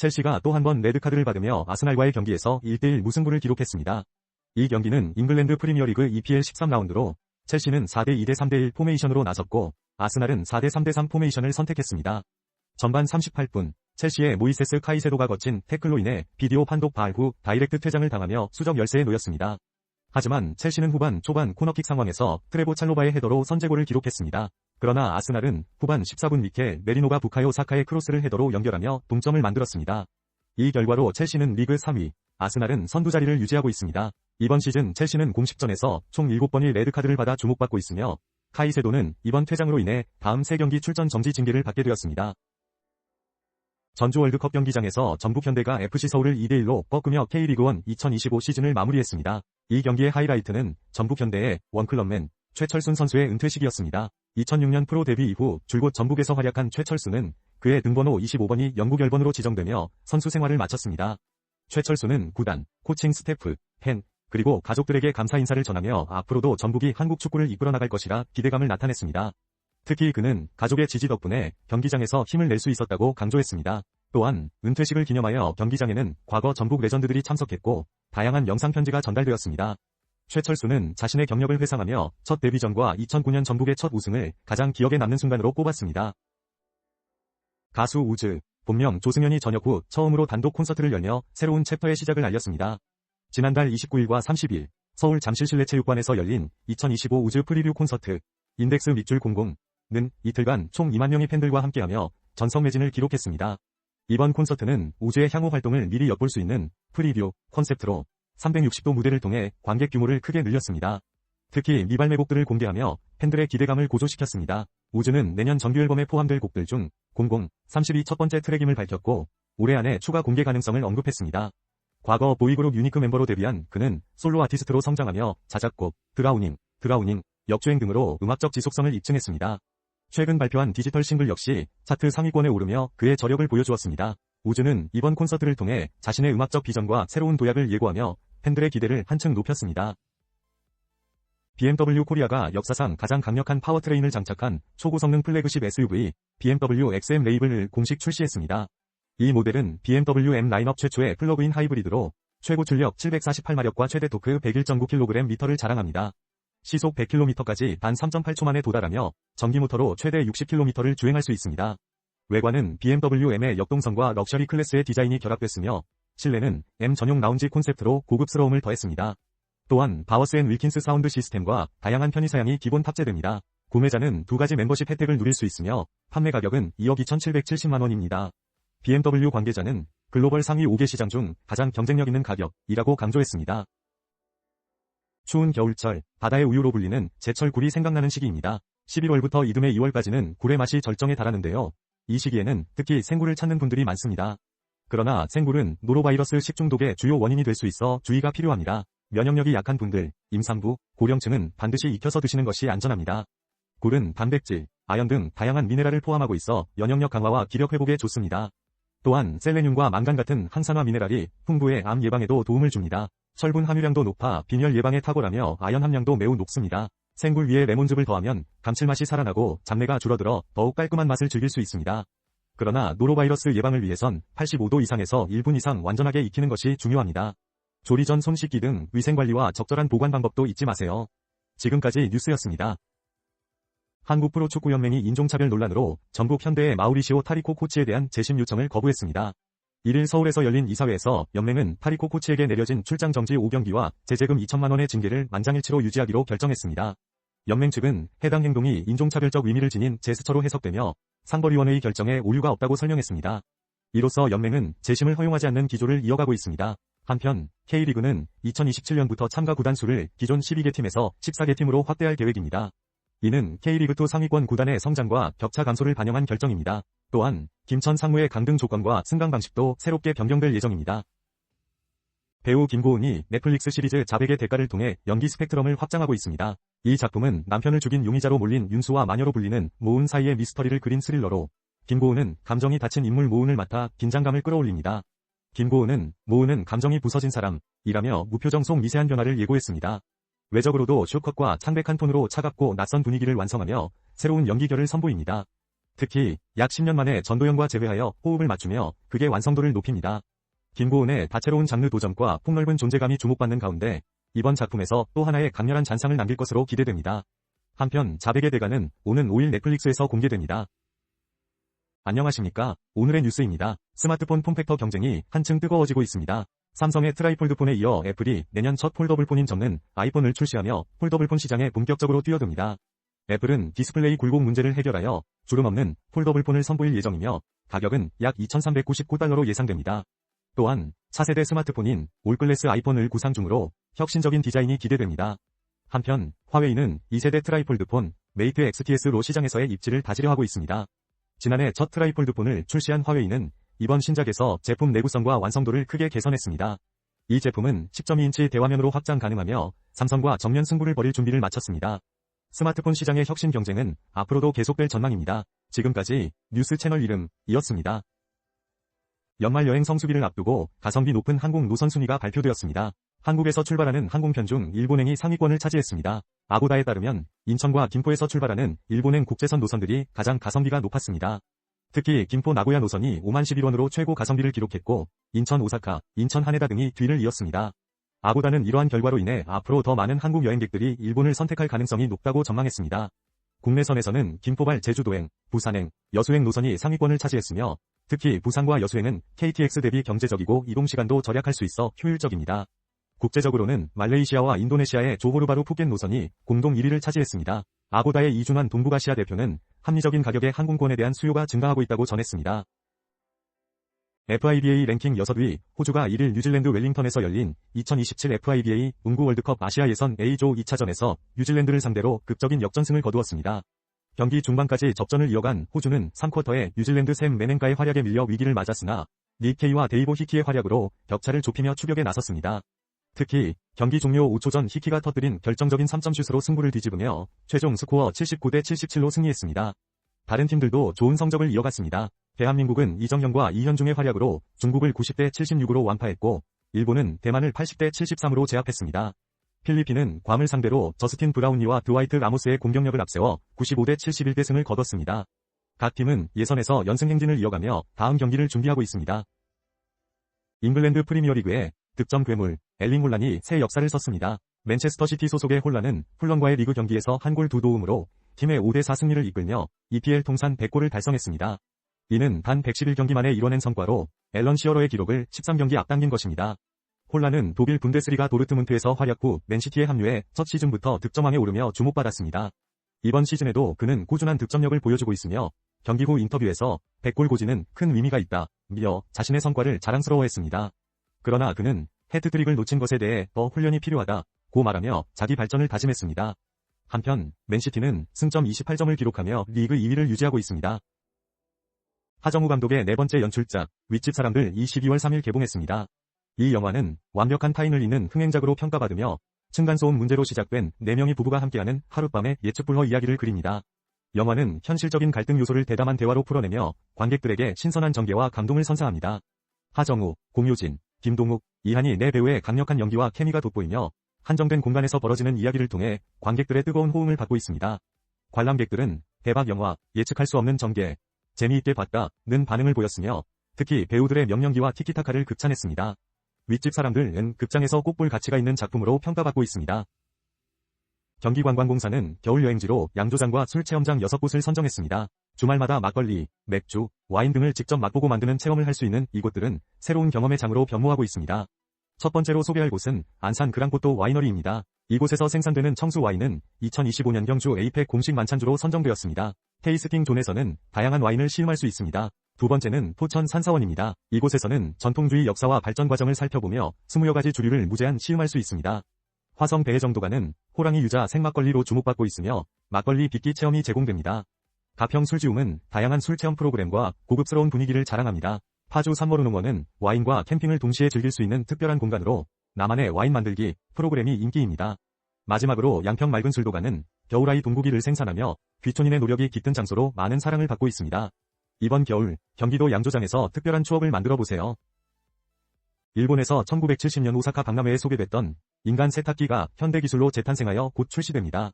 첼시가 또 한 번 레드카드를 받으며 아스날과의 경기에서 1대1 무승부를 기록했습니다. 이 경기는 잉글랜드 프리미어리그 EPL 13라운드로 첼시는 4대2대 3대1 포메이션으로 나섰고 아스날은 4대3대3 포메이션을 선택했습니다. 전반 38분 첼시의 모이세스 카이세도가 거친 태클로 인해 비디오 판독 바알 후 다이렉트 퇴장을 당하며 수적 열세에 놓였습니다. 하지만 첼시는 후반 초반 코너킥 상황에서 트레보 찰로바의 헤더로 선제골을 기록했습니다. 그러나 아스날은 후반 14분 미켈 메리노가 부카요 사카의 크로스를 헤더로 연결하며 동점을 만들었습니다. 이 결과로 첼시는 리그 3위, 아스날은 선두 자리를 유지하고 있습니다. 이번 시즌 첼시는 공식전에서 총 7번의 레드카드를 받아 주목받고 있으며 카이세도는 이번 퇴장으로 인해 다음 3경기 출전 정지 징계를 받게 되었습니다. 전주 월드컵 경기장에서 전북현대가 FC서울을 2대1로 꺾으며 K리그1 2025 시즌을 마무리했습니다. 이 경기의 하이라이트는 전북현대의 원클럽맨 최철순 선수의 은퇴식이었습니다. 2006년 프로 데뷔 이후 줄곧 전북에서 활약한 최철순은 그의 등번호 25번이 영구 결번으로 지정되며 선수 생활을 마쳤습니다. 최철순은 구단, 코칭 스태프, 팬, 그리고 가족들에게 감사 인사를 전하며 앞으로도 전북이 한국 축구를 이끌어 나갈 것이라 기대감을 나타냈습니다. 특히 그는 가족의 지지 덕분에 경기장에서 힘을 낼 수 있었다고 강조했습니다. 또한 은퇴식을 기념하여 경기장에는 과거 전북 레전드들이 참석했고 다양한 영상 편지가 전달되었습니다. 최철수는 자신의 경력을 회상하며 첫 데뷔전과 2009년 전북의 첫 우승을 가장 기억에 남는 순간으로 꼽았습니다. 가수 우즈, 본명 조승연이 저녁 후 처음으로 단독 콘서트를 열며 새로운 챕터의 시작을 알렸습니다. 지난달 29일과 30일 서울 잠실실내체육관에서 열린 2025 우즈 프리뷰 콘서트 인덱스 밑줄 00는 이틀간 총 2만 명의 팬들과 함께하며 전성 매진을 기록했습니다. 이번 콘서트는 우즈의 향후 활동을 미리 엿볼 수 있는 프리뷰 콘셉트로 360도 무대를 통해 관객 규모를 크게 늘렸습니다. 특히 미발매곡들을 공개하며 팬들의 기대감을 고조시켰습니다. 우즈는 내년 정규 앨범에 포함될 곡들 중 00, 32 첫 번째 트랙임을 밝혔고 올해 안에 추가 공개 가능성을 언급했습니다. 과거 보이그룹 유니크 멤버로 데뷔한 그는 솔로 아티스트로 성장하며 자작곡, 드라우닝, 역주행 등으로 음악적 지속성을 입증했습니다. 최근 발표한 디지털 싱글 역시 차트 상위권에 오르며 그의 저력을 보여주었습니다. 우즈는 이번 콘서트를 통해 자신의 음악적 비전과 새로운 도약을 예고하며 팬들의 기대를 한층 높였습니다. BMW 코리아가 역사상 가장 강력한 파워트레인을 장착한 초고성능 플래그십 SUV BMW XM 레이블을 공식 출시했습니다. 이 모델은 BMW M 라인업 최초의 플러그인 하이브리드로 최고 출력 748마력과 최대 토크 101.9kgm를 자랑합니다. 시속 100km까지 단 3.8초 만에 도달하며 전기 모터로 최대 60km를 주행할 수 있습니다. 외관은 BMW M의 역동성과 럭셔리 클래스의 디자인이 결합됐으며 실내는 M 전용 라운지 콘셉트로 고급스러움을 더했습니다. 또한 바워스 앤 윌킨스 사운드 시스템과 다양한 편의사양이 기본 탑재됩니다. 구매자는 2가지 멤버십 혜택을 누릴 수 있으며 판매 가격은 2억 2,770만원입니다. BMW 관계자는 글로벌 상위 5개 시장 중 가장 경쟁력 있는 가격이라고 강조했습니다. 추운 겨울철, 바다의 우유로 불리는 제철 굴이 생각나는 시기입니다. 11월부터 이듬해 2월까지는 굴의 맛이 절정에 달하는데요. 이 시기에는 특히 생굴을 찾는 분들이 많습니다. 그러나 생굴은 노로바이러스 식중독의 주요 원인이 될 수 있어 주의가 필요합니다. 면역력이 약한 분들, 임산부, 고령층은 반드시 익혀서 드시는 것이 안전합니다. 굴은 단백질, 아연 등 다양한 미네랄을 포함하고 있어 면역력 강화와 기력 회복에 좋습니다. 또한 셀레늄과 망간 같은 항산화 미네랄이 풍부해 암 예방에도 도움을 줍니다. 철분 함유량도 높아 빈혈 예방에 탁월하며 아연 함량도 매우 높습니다. 생굴 위에 레몬즙을 더하면 감칠맛이 살아나고 잡내가 줄어들어 더욱 깔끔한 맛을 즐길 수 있습니다. 그러나 노로바이러스 예방을 위해선 85도 이상에서 1분 이상 완전하게 익히는 것이 중요합니다. 조리 전 손 씻기 등 위생관리와 적절한 보관 방법도 잊지 마세요. 지금까지 뉴스였습니다. 한국 프로축구연맹이 인종차별 논란으로 전북 현대의 마우리시오 타리코 코치에 대한 재심 요청을 거부했습니다. 1일 서울에서 열린 이사회에서 연맹은 타리코 코치에게 내려진 출장 정지 5경기와 제재금 2천만원의 징계를 만장일치로 유지하기로 결정했습니다. 연맹 측은 해당 행동이 인종차별적 의미를 지닌 제스처로 해석되며 상벌위원회의 결정에 오류가 없다고 설명했습니다. 이로써 연맹은 재심을 허용하지 않는 기조를 이어가고 있습니다. 한편 K리그는 2027년부터 참가 구단 수를 기존 12개 팀에서 14개 팀으로 확대할 계획입니다. 이는 K리그2 상위권 구단의 성장과 격차 감소를 반영한 결정입니다. 또한 김천 상무의 강등 조건과 승강 방식도 새롭게 변경될 예정입니다. 배우 김고은이 넷플릭스 시리즈 자백의 대가를 통해 연기 스펙트럼을 확장하고 있습니다. 이 작품은 남편을 죽인 용의자로 몰린 윤수와 마녀로 불리는 모은 사이의 미스터리를 그린 스릴러로 김고은은 감정이 닫힌 인물 모은을 맡아 긴장감을 끌어올립니다. 김고은은 모은은 감정이 부서진 사람이라며 무표정 속 미세한 변화를 예고했습니다. 외적으로도 숏컷과 창백한 톤으로 차갑고 낯선 분위기를 완성하며 새로운 연기결을 선보입니다. 특히 약 10년 만에 전도연과 재회하여 호흡을 맞추며 극의 완성도를 높입니다. 김고은의 다채로운 장르 도전과 폭넓은 존재감이 주목받는 가운데 이번 작품에서 또 하나의 강렬한 잔상을 남길 것으로 기대됩니다. 한편 자백의 대가는 오는 5일 넷플릭스에서 공개됩니다. 안녕하십니까? 오늘의 뉴스입니다. 스마트폰 폼팩터 경쟁이 한층 뜨거워지고 있습니다. 삼성의 트라이폴드폰에 이어 애플이 내년 첫 폴더블폰인 접는 아이폰을 출시하며 폴더블폰 시장에 본격적으로 뛰어듭니다. 애플은 디스플레이 굴곡 문제를 해결하여 주름 없는 폴더블폰을 선보일 예정이며 가격은 약 2,399달러로 예상됩니다. 또한 차세대 스마트폰인 올글래스 아이폰을 구상 중으로 혁신적인 디자인이 기대됩니다. 한편 화웨이는 2세대 트라이폴드폰 메이트 XTS로 시장에서의 입지를 다지려 하고 있습니다. 지난해 첫 트라이폴드폰을 출시한 화웨이는 이번 신작에서 제품 내구성과 완성도를 크게 개선했습니다. 이 제품은 10.2인치 대화면으로 확장 가능하며 삼성과 정면 승부를 벌일 준비를 마쳤습니다. 스마트폰 시장의 혁신 경쟁은 앞으로도 계속될 전망입니다. 지금까지 뉴스 채널 이름이었습니다. 연말 여행 성수기를 앞두고 가성비 높은 항공 노선 순위가 발표되었습니다. 한국에서 출발하는 항공편 중 일본행이 상위권을 차지했습니다. 아고다에 따르면 인천과 김포에서 출발하는 일본행 국제선 노선들이 가장 가성비가 높았습니다. 특히 김포 나고야 노선이 5만 11원으로 최고 가성비를 기록했고 인천 오사카, 인천 하네다 등이 뒤를 이었습니다. 아고다는 이러한 결과로 인해 앞으로 더 많은 한국 여행객들이 일본을 선택할 가능성이 높다고 전망했습니다. 국내선에서는 김포발 제주도행, 부산행, 여수행 노선이 상위권을 차지했으며 특히 부산과 여수행은 KTX 대비 경제적이고 이동시간도 절약할 수 있어 효율적입니다. 국제적으로는 말레이시아와 인도네시아의 조호르바루 푸켓 노선이 공동 1위를 차지했습니다. 아고다의 이준환 동북아시아 대표는 합리적인 가격의 항공권에 대한 수요가 증가하고 있다고 전했습니다. FIBA 랭킹 6위, 호주가 1일 뉴질랜드 웰링턴에서 열린 2027 FIBA 농구 월드컵 아시아 예선 A조 2차전에서 뉴질랜드를 상대로 극적인 역전승을 거두었습니다. 경기 중반까지 접전을 이어간 호주는 3쿼터에 뉴질랜드 샘 메넨가의 활약에 밀려 위기를 맞았으나 니케이와 데이보 히키의 활약으로 격차를 좁히며 추격에 나섰습니다. 특히 경기 종료 5초 전 히키가 터뜨린 결정적인 3점슛으로 승부를 뒤집으며 최종 스코어 79대 77로 승리했습니다. 다른 팀들도 좋은 성적을 이어갔습니다. 대한민국은 이정현과 이현중의 활약으로 중국을 90대 76으로 완파했고 일본은 대만을 80대 73으로 제압했습니다. 필리핀은 괌을 상대로 저스틴 브라운리와 드와이트 라모스의 공격력을 앞세워 95대 71대 승을 거뒀습니다. 각 팀은 예선에서 연승 행진을 이어가며 다음 경기를 준비하고 있습니다. 잉글랜드 프리미어리그의 득점 괴물 엘링 홀란이 새 역사를 썼습니다. 맨체스터 시티 소속의 홀란은 풀럼과의 리그 경기에서 한 골 2도움으로 팀의 5대4 승리를 이끌며 EPL 통산 100골을 달성했습니다. 이는 단 111경기 만에 이뤄낸 성과로 앨런 시어러의 기록을 13경기 앞당긴 것입니다. 홀란은 독일 분데스리가 도르트문트에서 활약 후 맨시티에 합류해 첫 시즌부터 득점왕에 오르며 주목받았습니다. 이번 시즌에도 그는 꾸준한 득점력을 보여주고 있으며 경기 후 인터뷰에서 100골 고지는 큰 의미가 있다 며 자신의 성과를 자랑스러워했습니다. 그러나 그는 해트트릭을 놓친 것에 대해 더 훈련이 필요하다고 말하며 자기 발전을 다짐했습니다. 한편 맨시티는 승점 28점을 기록하며 리그 2위를 유지하고 있습니다. 하정우 감독의 네 번째 연출작 윗집 사람들 12월 3일 개봉했습니다. 이 영화는 완벽한 타인을 잇는 흥행작으로 평가받으며 층간소음 문제로 시작된 4명의 부부가 함께하는 하룻밤의 예측불허 이야기를 그립니다. 영화는 현실적인 갈등 요소를 대담한 대화로 풀어내며 관객들에게 신선한 전개와 감동을 선사합니다. 하정우, 공효진, 김동욱, 이한이 네 배우의 강력한 연기와 케미가 돋보이며 한정된 공간에서 벌어지는 이야기를 통해 관객들의 뜨거운 호응을 받고 있습니다. 관람객들은 대박 영화, 예측할 수 없는 전개, 재미있게 봤다는 반응을 보였으며 특히 배우들의 명연기와 티키타카를 극찬했습니다. 윗집 사람들은 극장에서 꼭 볼 가치가 있는 작품으로 평가받고 있습니다. 경기관광공사는 겨울여행지로 양조장과 술체험장 6곳을 선정했습니다. 주말마다 막걸리, 맥주, 와인 등을 직접 맛보고 만드는 체험을 할 수 있는 이곳들은 새로운 경험의 장으로 변모하고 있습니다. 첫 번째로 소개할 곳은 안산 그랑포토 와이너리입니다. 이곳에서 생산되는 청수 와인은 2025년 경주 에이펙 공식 만찬주로 선정되었습니다. 테이스팅 존에서는 다양한 와인을 시음할 수 있습니다. 두 번째는 포천 산사원입니다. 이곳에서는 전통주의 역사와 발전 과정을 살펴보며 20여 가지 주류를 무제한 시음할 수 있습니다. 화성 배해정도가는 호랑이 유자 생막걸리로 주목받고 있으며 막걸리 빚기 체험이 제공됩니다. 가평 술지움은 다양한 술 체험 프로그램과 고급스러운 분위기를 자랑합니다. 파주 산머루농원은 와인과 캠핑을 동시에 즐길 수 있는 특별한 공간으로 나만의 와인 만들기 프로그램이 인기입니다. 마지막으로 양평 맑은 술도가는 겨울아이 동고기를 생산하며 귀촌인의 노력이 깃든 장소로 많은 사랑을 받고 있습니다. 이번 겨울 경기도 양조장에서 특별한 추억을 만들어 보세요. 일본에서 1970년 오사카 박람회에 소개됐던 인간 세탁기가 현대기술로 재탄생하여 곧 출시됩니다.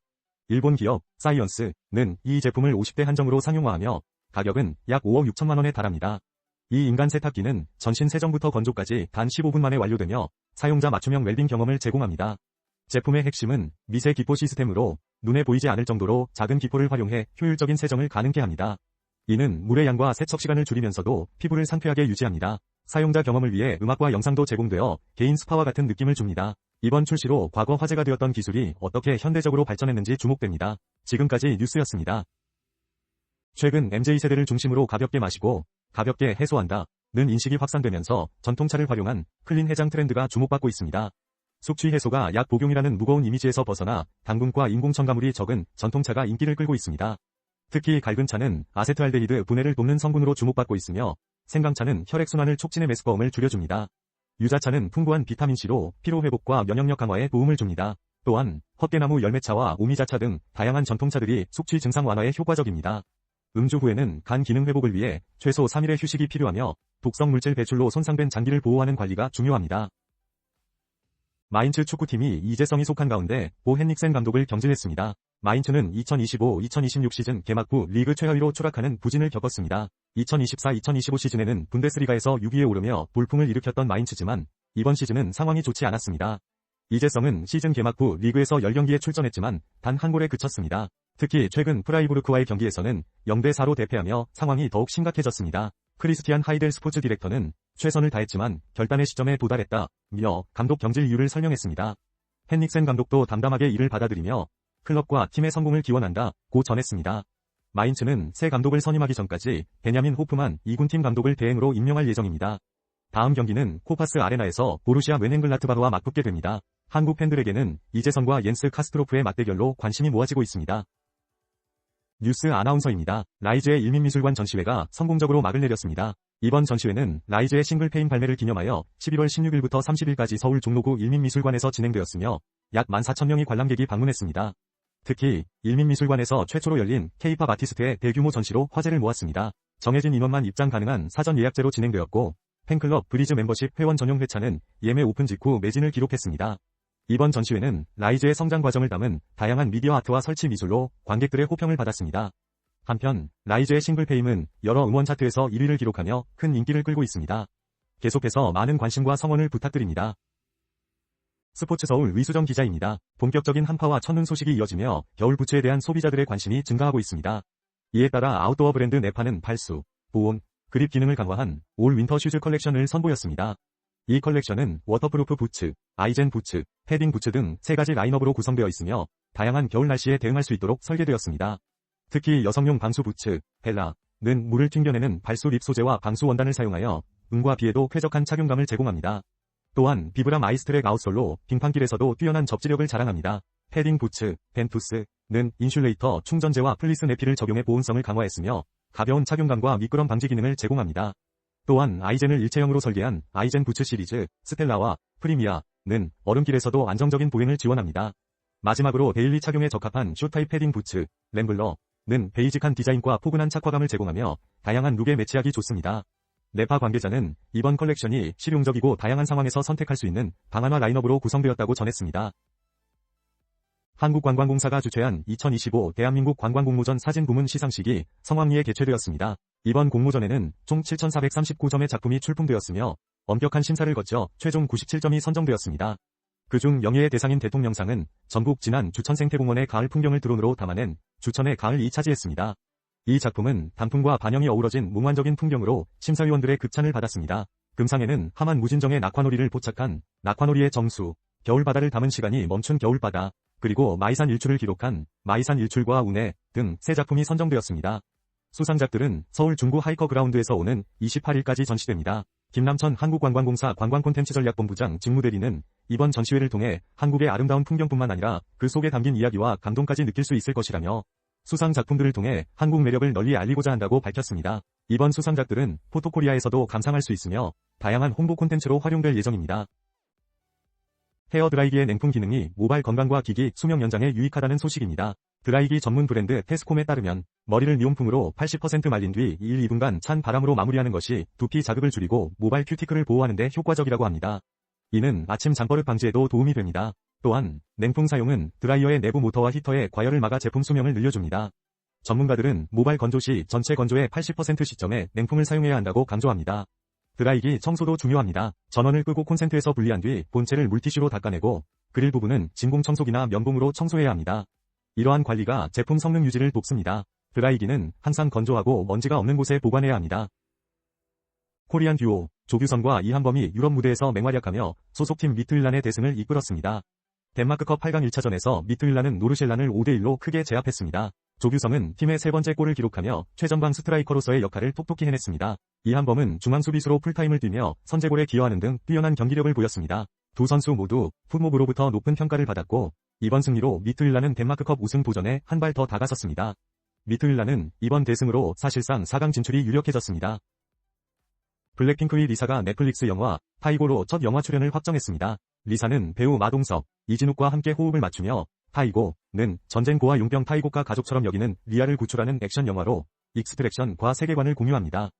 일본 기업 사이언스는 이 제품을 50대 한정으로 상용화하며 가격은 약 5억 6천만 원에 달합니다. 이 인간 세탁기는 전신 세정부터 건조까지 단 15분 만에 완료되며 사용자 맞춤형 웰빙 경험을 제공합니다. 제품의 핵심은 미세 기포 시스템으로 눈에 보이지 않을 정도로 작은 기포를 활용해 효율적인 세정을 가능케 합니다. 이는 물의 양과 세척 시간을 줄이면서도 피부를 상쾌하게 유지합니다. 사용자 경험을 위해 음악과 영상도 제공되어 개인 스파와 같은 느낌을 줍니다. 이번 출시로 과거 화제가 되었던 기술이 어떻게 현대적으로 발전했는지 주목됩니다. 지금까지 뉴스였습니다. 최근 MZ세대를 중심으로 가볍게 마시고 가볍게 해소한다 는 인식이 확산되면서 전통차를 활용한 클린 해장 트렌드가 주목받고 있습니다. 숙취 해소가 약 복용이라는 무거운 이미지에서 벗어나 당분과 인공 첨가물이 적은 전통차가 인기를 끌고 있습니다. 특히 갈근차는 아세트알데히드 분해를 돕는 성분으로 주목받고 있으며 생강차는 혈액순환을 촉진해 메스꺼움을 줄여줍니다. 유자차는 풍부한 비타민C로 피로회복과 면역력 강화에 도움을 줍니다. 또한 헛개나무 열매차와 오미자차 등 다양한 전통차들이 숙취 증상 완화에 효과적입니다. 음주 후에는 간 기능 회복을 위해 최소 3일의 휴식이 필요하며 독성 물질 배출로 손상된 장기를 보호하는 관리가 중요합니다. 마인츠 축구팀이 이재성이 속한 가운데 보 헨릭센 감독을 경질했습니다. 마인츠는 2025-2026 시즌 개막 후 리그 최하위로 추락하는 부진을 겪었습니다. 2024-2025 시즌에는 분데스리가에서 6위에 오르며 돌풍을 일으켰던 마인츠지만 이번 시즌은 상황이 좋지 않았습니다. 이재성은 시즌 개막 후 리그에서 10경기에 출전했지만 단 한 골에 그쳤습니다. 특히 최근 프라이부르크와의 경기에서는 0대4로 대패하며 상황이 더욱 심각해졌습니다. 크리스티안 하이델 스포츠 디렉터는 최선을 다했지만 결단의 시점에 도달했다며 감독 경질 이유를 설명했습니다. 헨릭센 감독도 담담하게 이를 받아들이며 클럽과 팀의 성공을 기원한다고 전했습니다. 마인츠는 새 감독을 선임하기 전까지 베냐민 호프만 2군팀 감독을 대행으로 임명할 예정입니다. 다음 경기는 코파스 아레나에서 보루시아 멘헨글라트바흐와 맞붙게 됩니다. 한국 팬들에게는 이재성과 옌스 카스트로프의 맞대결로 관심이 모아지고 있습니다. 뉴스 아나운서입니다. 라이즈의 일민미술관 전시회가 성공적으로 막을 내렸습니다. 이번 전시회는 라이즈의 싱글 페인 발매를 기념하여 11월 16일부터 30일까지 서울 종로구 일민미술관에서 진행되었으며 약 14,000명의 관람객이 방문했습니다. 특히 일민미술관에서 최초로 열린 K-팝 아티스트의 대규모 전시로 화제를 모았습니다. 정해진 인원만 입장 가능한 사전 예약제로 진행되었고 팬클럽 브리즈 멤버십 회원 전용 회차는 예매 오픈 직후 매진을 기록했습니다. 이번 전시회는 라이즈의 성장 과정을 담은 다양한 미디어 아트와 설치 미술로 관객들의 호평을 받았습니다. 한편 라이즈의 싱글 페임은 여러 음원 차트에서 1위를 기록하며 큰 인기를 끌고 있습니다. 계속해서 많은 관심과 성원을 부탁드립니다. 스포츠 서울 위수정 기자입니다. 본격적인 한파와 첫눈 소식이 이어지며 겨울 부츠에 대한 소비자들의 관심이 증가하고 있습니다. 이에 따라 아웃도어 브랜드 네파는 발수, 보온, 그립 기능을 강화한 올 윈터 슈즈 컬렉션을 선보였습니다. 이 컬렉션은 워터프루프 부츠, 아이젠 부츠, 패딩 부츠 등 3가지 라인업으로 구성되어 있으며 다양한 겨울 날씨에 대응할 수 있도록 설계되었습니다. 특히 여성용 방수 부츠, 벨라는 물을 튕겨내는 발수 립 소재와 방수 원단을 사용하여 눈과 비에도 쾌적한 착용감을 제공합니다. 또한 비브람 아이스트랙 아웃솔로 빙판길에서도 뛰어난 접지력을 자랑합니다. 패딩 부츠, 벤투스는 인슐레이터 충전재와 플리스 내피를 적용해 보온성을 강화했으며 가벼운 착용감과 미끄럼 방지 기능을 제공합니다. 또한 아이젠을 일체형으로 설계한 아이젠 부츠 시리즈, 스텔라와 프리미아는 얼음길에서도 안정적인 보행을 지원합니다. 마지막으로 데일리 착용에 적합한 숏타입 패딩 부츠, 램블러는 베이직한 디자인과 포근한 착화감을 제공하며 다양한 룩에 매치하기 좋습니다. 네파 관계자는 이번 컬렉션이 실용적이고 다양한 상황에서 선택할 수 있는 방안화 라인업으로 구성되었다고 전했습니다. 한국관광공사가 주최한 2025 대한민국 관광공모전 사진부문 시상식이 성황리에 개최되었습니다. 이번 공모전에는 총 7,439점의 작품이 출품되었으며 엄격한 심사를 거쳐 최종 97점이 선정되었습니다. 그중 영예의 대상인 대통령상은 전북 진안 주천생태공원의 가을 풍경을 드론으로 담아낸 주천의 가을이 차지했습니다. 이 작품은 단풍과 반영이 어우러진 몽환적인 풍경으로 심사위원들의 극찬을 받았습니다. 금상에는 하만 무진정의 낙화놀이를 포착한 낙화놀이의 정수, 겨울바다를 담은 시간이 멈춘 겨울바다, 그리고 마이산 일출을 기록한 마이산 일출과 운해 등 3작품이 선정되었습니다. 수상작들은 서울 중구 하이커 그라운드에서 오는 28일까지 전시됩니다. 김남천 한국관광공사 관광콘텐츠전략본부장 직무대리는 이번 전시회를 통해 한국의 아름다운 풍경뿐만 아니라 그 속에 담긴 이야기와 감동까지 느낄 수 있을 것이라며 수상 작품들을 통해 한국 매력을 널리 알리고자 한다고 밝혔습니다. 이번 수상작들은 포토코리아에서도 감상할 수 있으며 다양한 홍보 콘텐츠로 활용될 예정입니다. 헤어드라이기의 냉풍 기능이 모발 건강과 기기 수명 연장에 유익하다는 소식입니다. 드라이기 전문 브랜드 테스콤에 따르면 머리를 미온풍으로 80% 말린 뒤 1-2분간 찬 바람으로 마무리하는 것이 두피 자극을 줄이고 모발 큐티클을 보호하는 데 효과적이라고 합니다. 이는 아침 잠버릇 방지에도 도움이 됩니다. 또한 냉풍 사용은 드라이어의 내부 모터와 히터의 과열을 막아 제품 수명을 늘려줍니다. 전문가들은 모발 건조 시 전체 건조의 80% 시점에 냉풍을 사용해야 한다고 강조합니다. 드라이기 청소도 중요합니다. 전원을 끄고 콘센트에서 분리한 뒤 본체를 물티슈로 닦아내고 그릴 부분은 진공 청소기나 면봉으로 청소해야 합니다. 이러한 관리가 제품 성능 유지를 돕습니다. 드라이기는 항상 건조하고 먼지가 없는 곳에 보관해야 합니다. 코리안 듀오, 조규성과 이한범이 유럽 무대에서 맹활약하며 소속팀 미트윌란의 대승을 이끌었습니다. 덴마크컵 8강 1차전에서 미트윌란은 노르셸란을 5대1로 크게 제압했습니다. 조규성은 팀의 세 번째 골을 기록하며 최전방 스트라이커로서의 역할을 톡톡히 해냈습니다. 이한범은 중앙 수비수로 풀타임을 뛰며 선제골에 기여하는 등 뛰어난 경기력을 보였습니다. 두 선수 모두 풋모브로부터 높은 평가를 받았고 이번 승리로 미트윌란은 덴마크컵 우승 도전에 한 발 더 다가섰습니다. 미트윌란은 이번 대승으로 사실상 4강 진출이 유력해졌습니다. 블랙핑크의 리사가 넷플릭스 영화 타이고로 첫 영화 출연을 확정했습니다. 리사는 배우 마동석, 이진욱과 함께 호흡을 맞추며 타이고는 전쟁 고아 용병 타이고가 가족처럼 여기는 리아를 구출하는 액션 영화로 익스트랙션과 세계관을 공유합니다.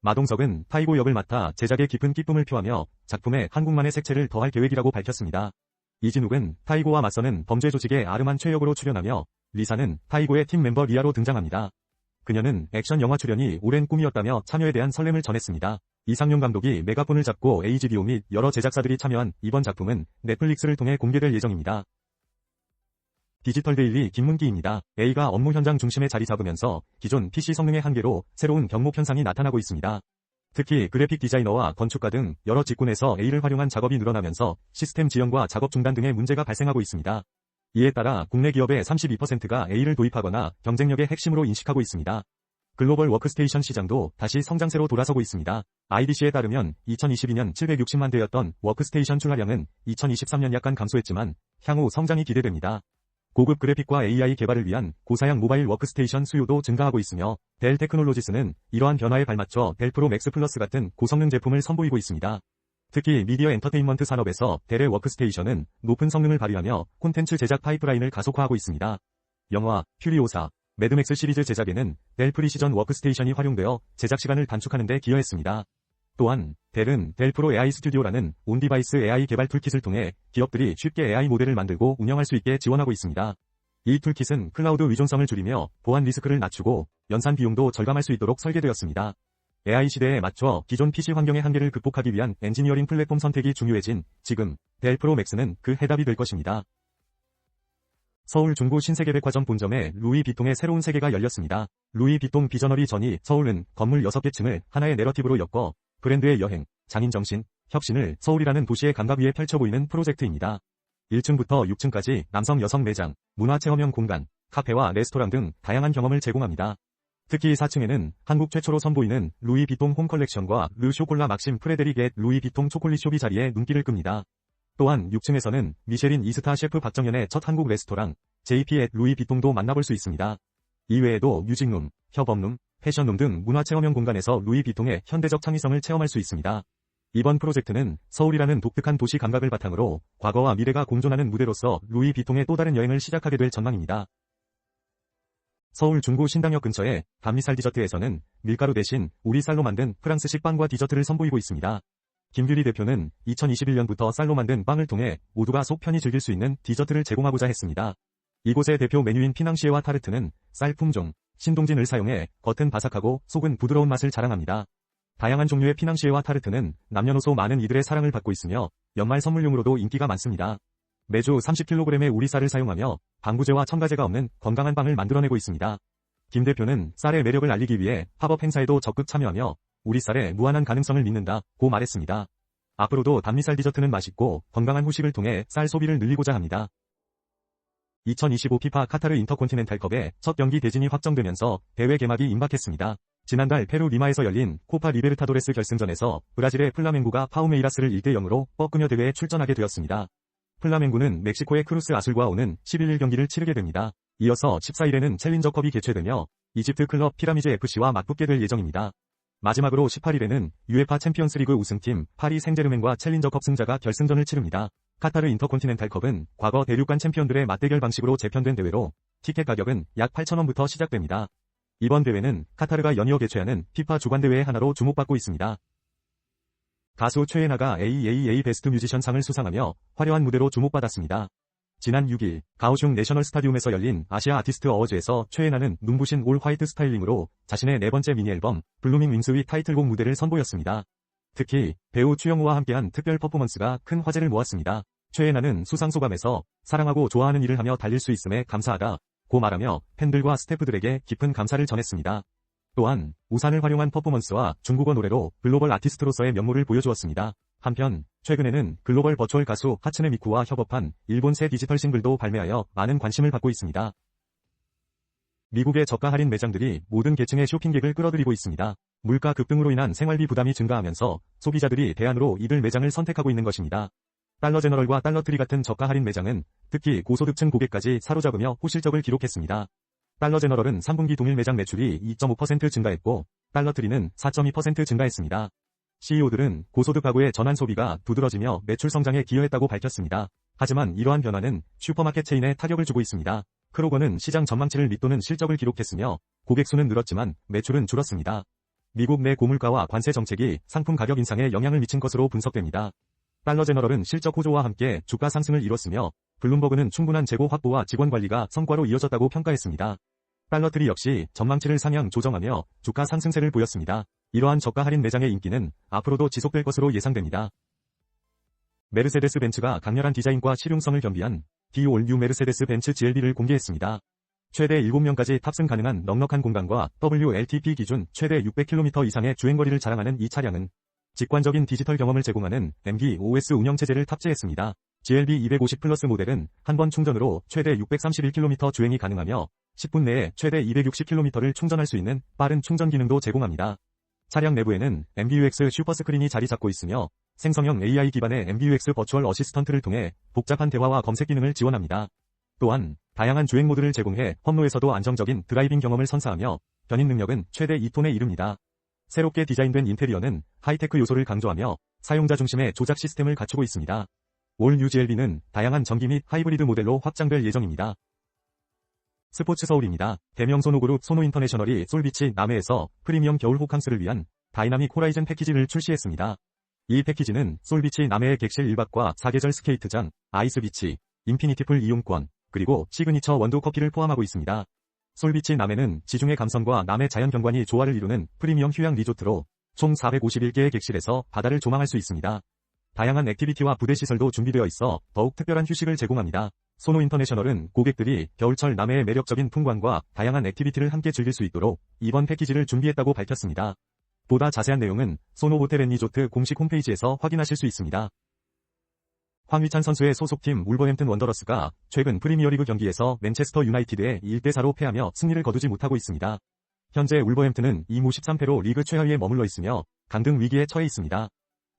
마동석은 타이고 역을 맡아 제작에 깊은 기쁨을 표하며 작품에 한국만의 색채를 더할 계획이라고 밝혔습니다. 이진욱은 타이고와 맞서는 범죄 조직의 아름한 최역으로 출연하며 리사는 타이고의 팀 멤버 리아로 등장합니다. 그녀는 액션 영화 출연이 오랜 꿈이었다며 참여에 대한 설렘을 전했습니다. 이상용 감독이 메가폰을 잡고 HBO 및 여러 제작사들이 참여한 이번 작품은 넷플릭스를 통해 공개될 예정입니다. 디지털데일리 김문기입니다. A가 업무 현장 중심에 자리 잡으면서 기존 PC 성능의 한계로 새로운 병목 현상이 나타나고 있습니다. 특히 그래픽 디자이너와 건축가 등 여러 직군에서 A를 활용한 작업이 늘어나면서 시스템 지연과 작업 중단 등의 문제가 발생하고 있습니다. 이에 따라 국내 기업의 32%가 A를 도입하거나 경쟁력의 핵심으로 인식하고 있습니다. 글로벌 워크스테이션 시장도 다시 성장세로 돌아서고 있습니다. IDC에 따르면 2022년 760만 대였던 워크스테이션 출하량은 2023년 약간 감소했지만 향후 성장이 기대됩니다. 고급 그래픽과 AI 개발을 위한 고사양 모바일 워크스테이션 수요도 증가하고 있으며 델 테크놀로지스는 이러한 변화에 발맞춰 델 프로 맥스 플러스 같은 고성능 제품을 선보이고 있습니다. 특히 미디어 엔터테인먼트 산업에서 델의 워크스테이션은 높은 성능을 발휘하며 콘텐츠 제작 파이프라인을 가속화하고 있습니다. 영화 퓨리오사, 매드맥스 시리즈 제작에는 델 프리시전 워크스테이션이 활용되어 제작 시간을 단축하는 데 기여했습니다. 또한 델은 델 프로 AI 스튜디오라는 온디바이스 AI 개발 툴킷을 통해 기업들이 쉽게 AI 모델을 만들고 운영할 수 있게 지원하고 있습니다. 이 툴킷은 클라우드 위존성을 줄이며 보안 리스크를 낮추고 연산 비용도 절감할 수 있도록 설계되었습니다. AI 시대에 맞춰 기존 PC 환경의 한계를 극복하기 위한 엔지니어링 플랫폼 선택이 중요해진 지금 델 프로 맥스는 그 해답이 될 것입니다. 서울 중구 신세계백화점 본점에 루이 비통의 새로운 세계가 열렸습니다. 루이 비통 비저너리 전이 서울은 건물 6개 층을 하나의 내러티브로 엮어 브랜드의 여행, 장인정신, 혁신을 서울이라는 도시의 감각 위에 펼쳐 보이는 프로젝트입니다. 1층부터 6층까지 남성 여성 매장, 문화체험형 공간, 카페와 레스토랑 등 다양한 경험을 제공합니다. 특히 4층에는 한국 최초로 선보이는 루이 비통 홈 컬렉션과 르 쇼콜라 막심 프레데릭 앳 루이 비통 초콜릿 숍이 자리에 눈길을 끕니다. 또한 6층에서는 미쉐린 2스타 셰프 박정현의 첫 한국 레스토랑 JP 앳 루이 비통도 만나볼 수 있습니다. 이외에도 뮤직룸, 협업룸, 패션룸 등 문화체험형 공간에서 루이 비통의 현대적 창의성을 체험할 수 있습니다. 이번 프로젝트는 서울이라는 독특한 도시 감각을 바탕으로 과거와 미래가 공존하는 무대로서 루이 비통의 또 다른 여행을 시작하게 될 전망입니다. 서울 중구 신당역 근처의 단미살 디저트에서는 밀가루 대신 우리 쌀로 만든 프랑스식 빵과 디저트를 선보이고 있습니다. 김규리 대표는 2021년부터 쌀로 만든 빵을 통해 모두가 속 편히 즐길 수 있는 디저트를 제공하고자 했습니다. 이곳의 대표 메뉴인 피낭시에와 타르트는 쌀 품종, 신동진을 사용해 겉은 바삭하고 속은 부드러운 맛을 자랑합니다. 다양한 종류의 피낭시에와 타르트는 남녀노소 많은 이들의 사랑을 받고 있으며 연말 선물용으로도 인기가 많습니다. 매주 30kg의 우리 쌀을 사용하며 방부제와 첨가제가 없는 건강한 빵을 만들어내고 있습니다. 김 대표는 쌀의 매력을 알리기 위해 팝업 행사에도 적극 참여하며 우리 쌀의 무한한 가능성을 믿는다고 말했습니다. 앞으로도 단미쌀 디저트는 맛있고 건강한 후식을 통해 쌀 소비를 늘리고자 합니다. 2025 피파 카타르 인터콘티넨탈컵의 첫 경기 대진이 확정되면서 대회 개막이 임박했습니다. 지난달 페루 리마에서 열린 코파 리베르타도레스 결승전에서 브라질의 플라멩고가 파우메이라스를 1대0으로 뻐꾸녀 대회에 출전하게 되었습니다. 플라멩고는 멕시코의 크루스 아술과 오는 11일 경기를 치르게 됩니다. 이어서 14일에는 챌린저컵이 개최되며 이집트 클럽 피라미즈 FC와 맞붙게 될 예정입니다. 마지막으로 18일에는 UEFA 챔피언스리그 우승팀 파리 생제르맹과 챌린저컵 승자가 결승전을 치릅니다. 카타르 인터콘티넨탈컵은 과거 대륙간 챔피언들의 맞대결 방식으로 재편된 대회로 티켓 가격은 약 8,000원부터 시작됩니다. 이번 대회는 카타르가 연이어 개최하는 피파 주관대회의 하나로 주목받고 있습니다. 가수 최애나가 AAA 베스트 뮤지션 상을 수상하며 화려한 무대로 주목받았습니다. 지난 6일 가오슝 내셔널 스타디움에서 열린 아시아 아티스트 어워즈에서 최애나는 눈부신 올 화이트 스타일링으로 자신의 네 번째 미니 앨범 블루밍 윙스의 타이틀곡 무대를 선보였습니다. 특히 배우 추영우와 함께한 특별 퍼포먼스가 큰 화제를 모았습니다. 최애나는 수상소감에서 사랑하고 좋아하는 일을 하며 달릴 수 있음에 감사하다 고 말하며 팬들과 스태프들에게 깊은 감사를 전했습니다. 또한 우산을 활용한 퍼포먼스와 중국어 노래로 글로벌 아티스트로서의 면모를 보여주었습니다. 한편 최근에는 글로벌 버추얼 가수 하츠네 미쿠와 협업한 일본 새 디지털 싱글도 발매하여 많은 관심을 받고 있습니다. 미국의 저가 할인 매장들이 모든 계층의 쇼핑객을 끌어들이고 있습니다. 물가 급등으로 인한 생활비 부담이 증가하면서 소비자들이 대안으로 이들 매장을 선택하고 있는 것입니다. 달러 제너럴과 달러트리 같은 저가 할인 매장은 특히 고소득층 고객까지 사로잡으며 호실적을 기록했습니다. 달러 제너럴은 3분기 동일 매장 매출이 2.5% 증가했고 달러트리는 4.2% 증가했습니다. CEO들은 고소득 가구의 전환 소비가 두드러지며 매출 성장에 기여했다고 밝혔습니다. 하지만 이러한 변화는 슈퍼마켓 체인에 타격을 주고 있습니다. 크로거는 시장 전망치를 밑도는 실적을 기록했으며 고객 수는 늘었지만 매출은 줄었습니다. 미국 내 고물가와 관세 정책이 상품 가격 인상에 영향을 미친 것으로 분석됩니다. 달러 제너럴은 실적 호조와 함께 주가 상승을 이뤘으며 블룸버그는 충분한 재고 확보와 직원 관리가 성과로 이어졌다고 평가했습니다. 달러트리 역시 전망치를 상향 조정하며 주가 상승세를 보였습니다. 이러한 저가 할인 매장의 인기는 앞으로도 지속될 것으로 예상됩니다. 메르세데스 벤츠가 강렬한 디자인과 실용성을 겸비한 디올 뉴 메르세데스 벤츠 GLB를 공개했습니다. 최대 7명까지 탑승 가능한 넉넉한 공간과 WLTP 기준 최대 600km 이상의 주행거리를 자랑하는 이 차량은 직관적인 디지털 경험을 제공하는 MB.OS 운영체제를 탑재했습니다. GLB 250 플러스 모델은 한 번 충전으로 최대 631km 주행이 가능하며 10분 내에 최대 260km를 충전할 수 있는 빠른 충전 기능도 제공합니다. 차량 내부에는 MBUX 슈퍼스크린이 자리 잡고 있으며 생성형 AI 기반의 MBUX 버추얼 어시스턴트를 통해 복잡한 대화와 검색 기능을 지원합니다. 또한 다양한 주행 모드를 제공해 험로에서도 안정적인 드라이빙 경험을 선사하며 견인 능력은 최대 2톤에 이릅니다. 새롭게 디자인된 인테리어는 하이테크 요소를 강조하며 사용자 중심의 조작 시스템을 갖추고 있습니다. 올 뉴 GLB는 다양한 전기 및 하이브리드 모델로 확장될 예정입니다. 스포츠 서울입니다. 대명 소노그룹 소노인터내셔널이 솔비치 남해에서 프리미엄 겨울 호캉스를 위한 다이나믹 호라이즌 패키지를 출시했습니다. 이 패키지는 솔비치 남해의 객실 1박과 사계절 스케이트장, 아이스비치, 인피니티풀 이용권, 그리고 시그니처 원두 커피를 포함하고 있습니다. 솔비치 남해는 지중해 감성과 남해 자연 경관이 조화를 이루는 프리미엄 휴양 리조트로 총 451개의 객실에서 바다를 조망할 수 있습니다. 다양한 액티비티와 부대 시설도 준비되어 있어 더욱 특별한 휴식을 제공합니다. 소노인터내셔널은 고객들이 겨울철 남해의 매력적인 풍광과 다양한 액티비티를 함께 즐길 수 있도록 이번 패키지를 준비했다고 밝혔습니다. 보다 자세한 내용은 소노호텔&리조트 공식 홈페이지에서 확인하실 수 있습니다. 황희찬 선수의 소속팀 울버햄튼 원더러스가 최근 프리미어리그 경기에서 맨체스터 유나이티드에 1대4로 패하며 승리를 거두지 못하고 있습니다. 현재 울버햄튼은 2무 13패로 리그 최하위에 머물러 있으며 강등 위기에 처해 있습니다.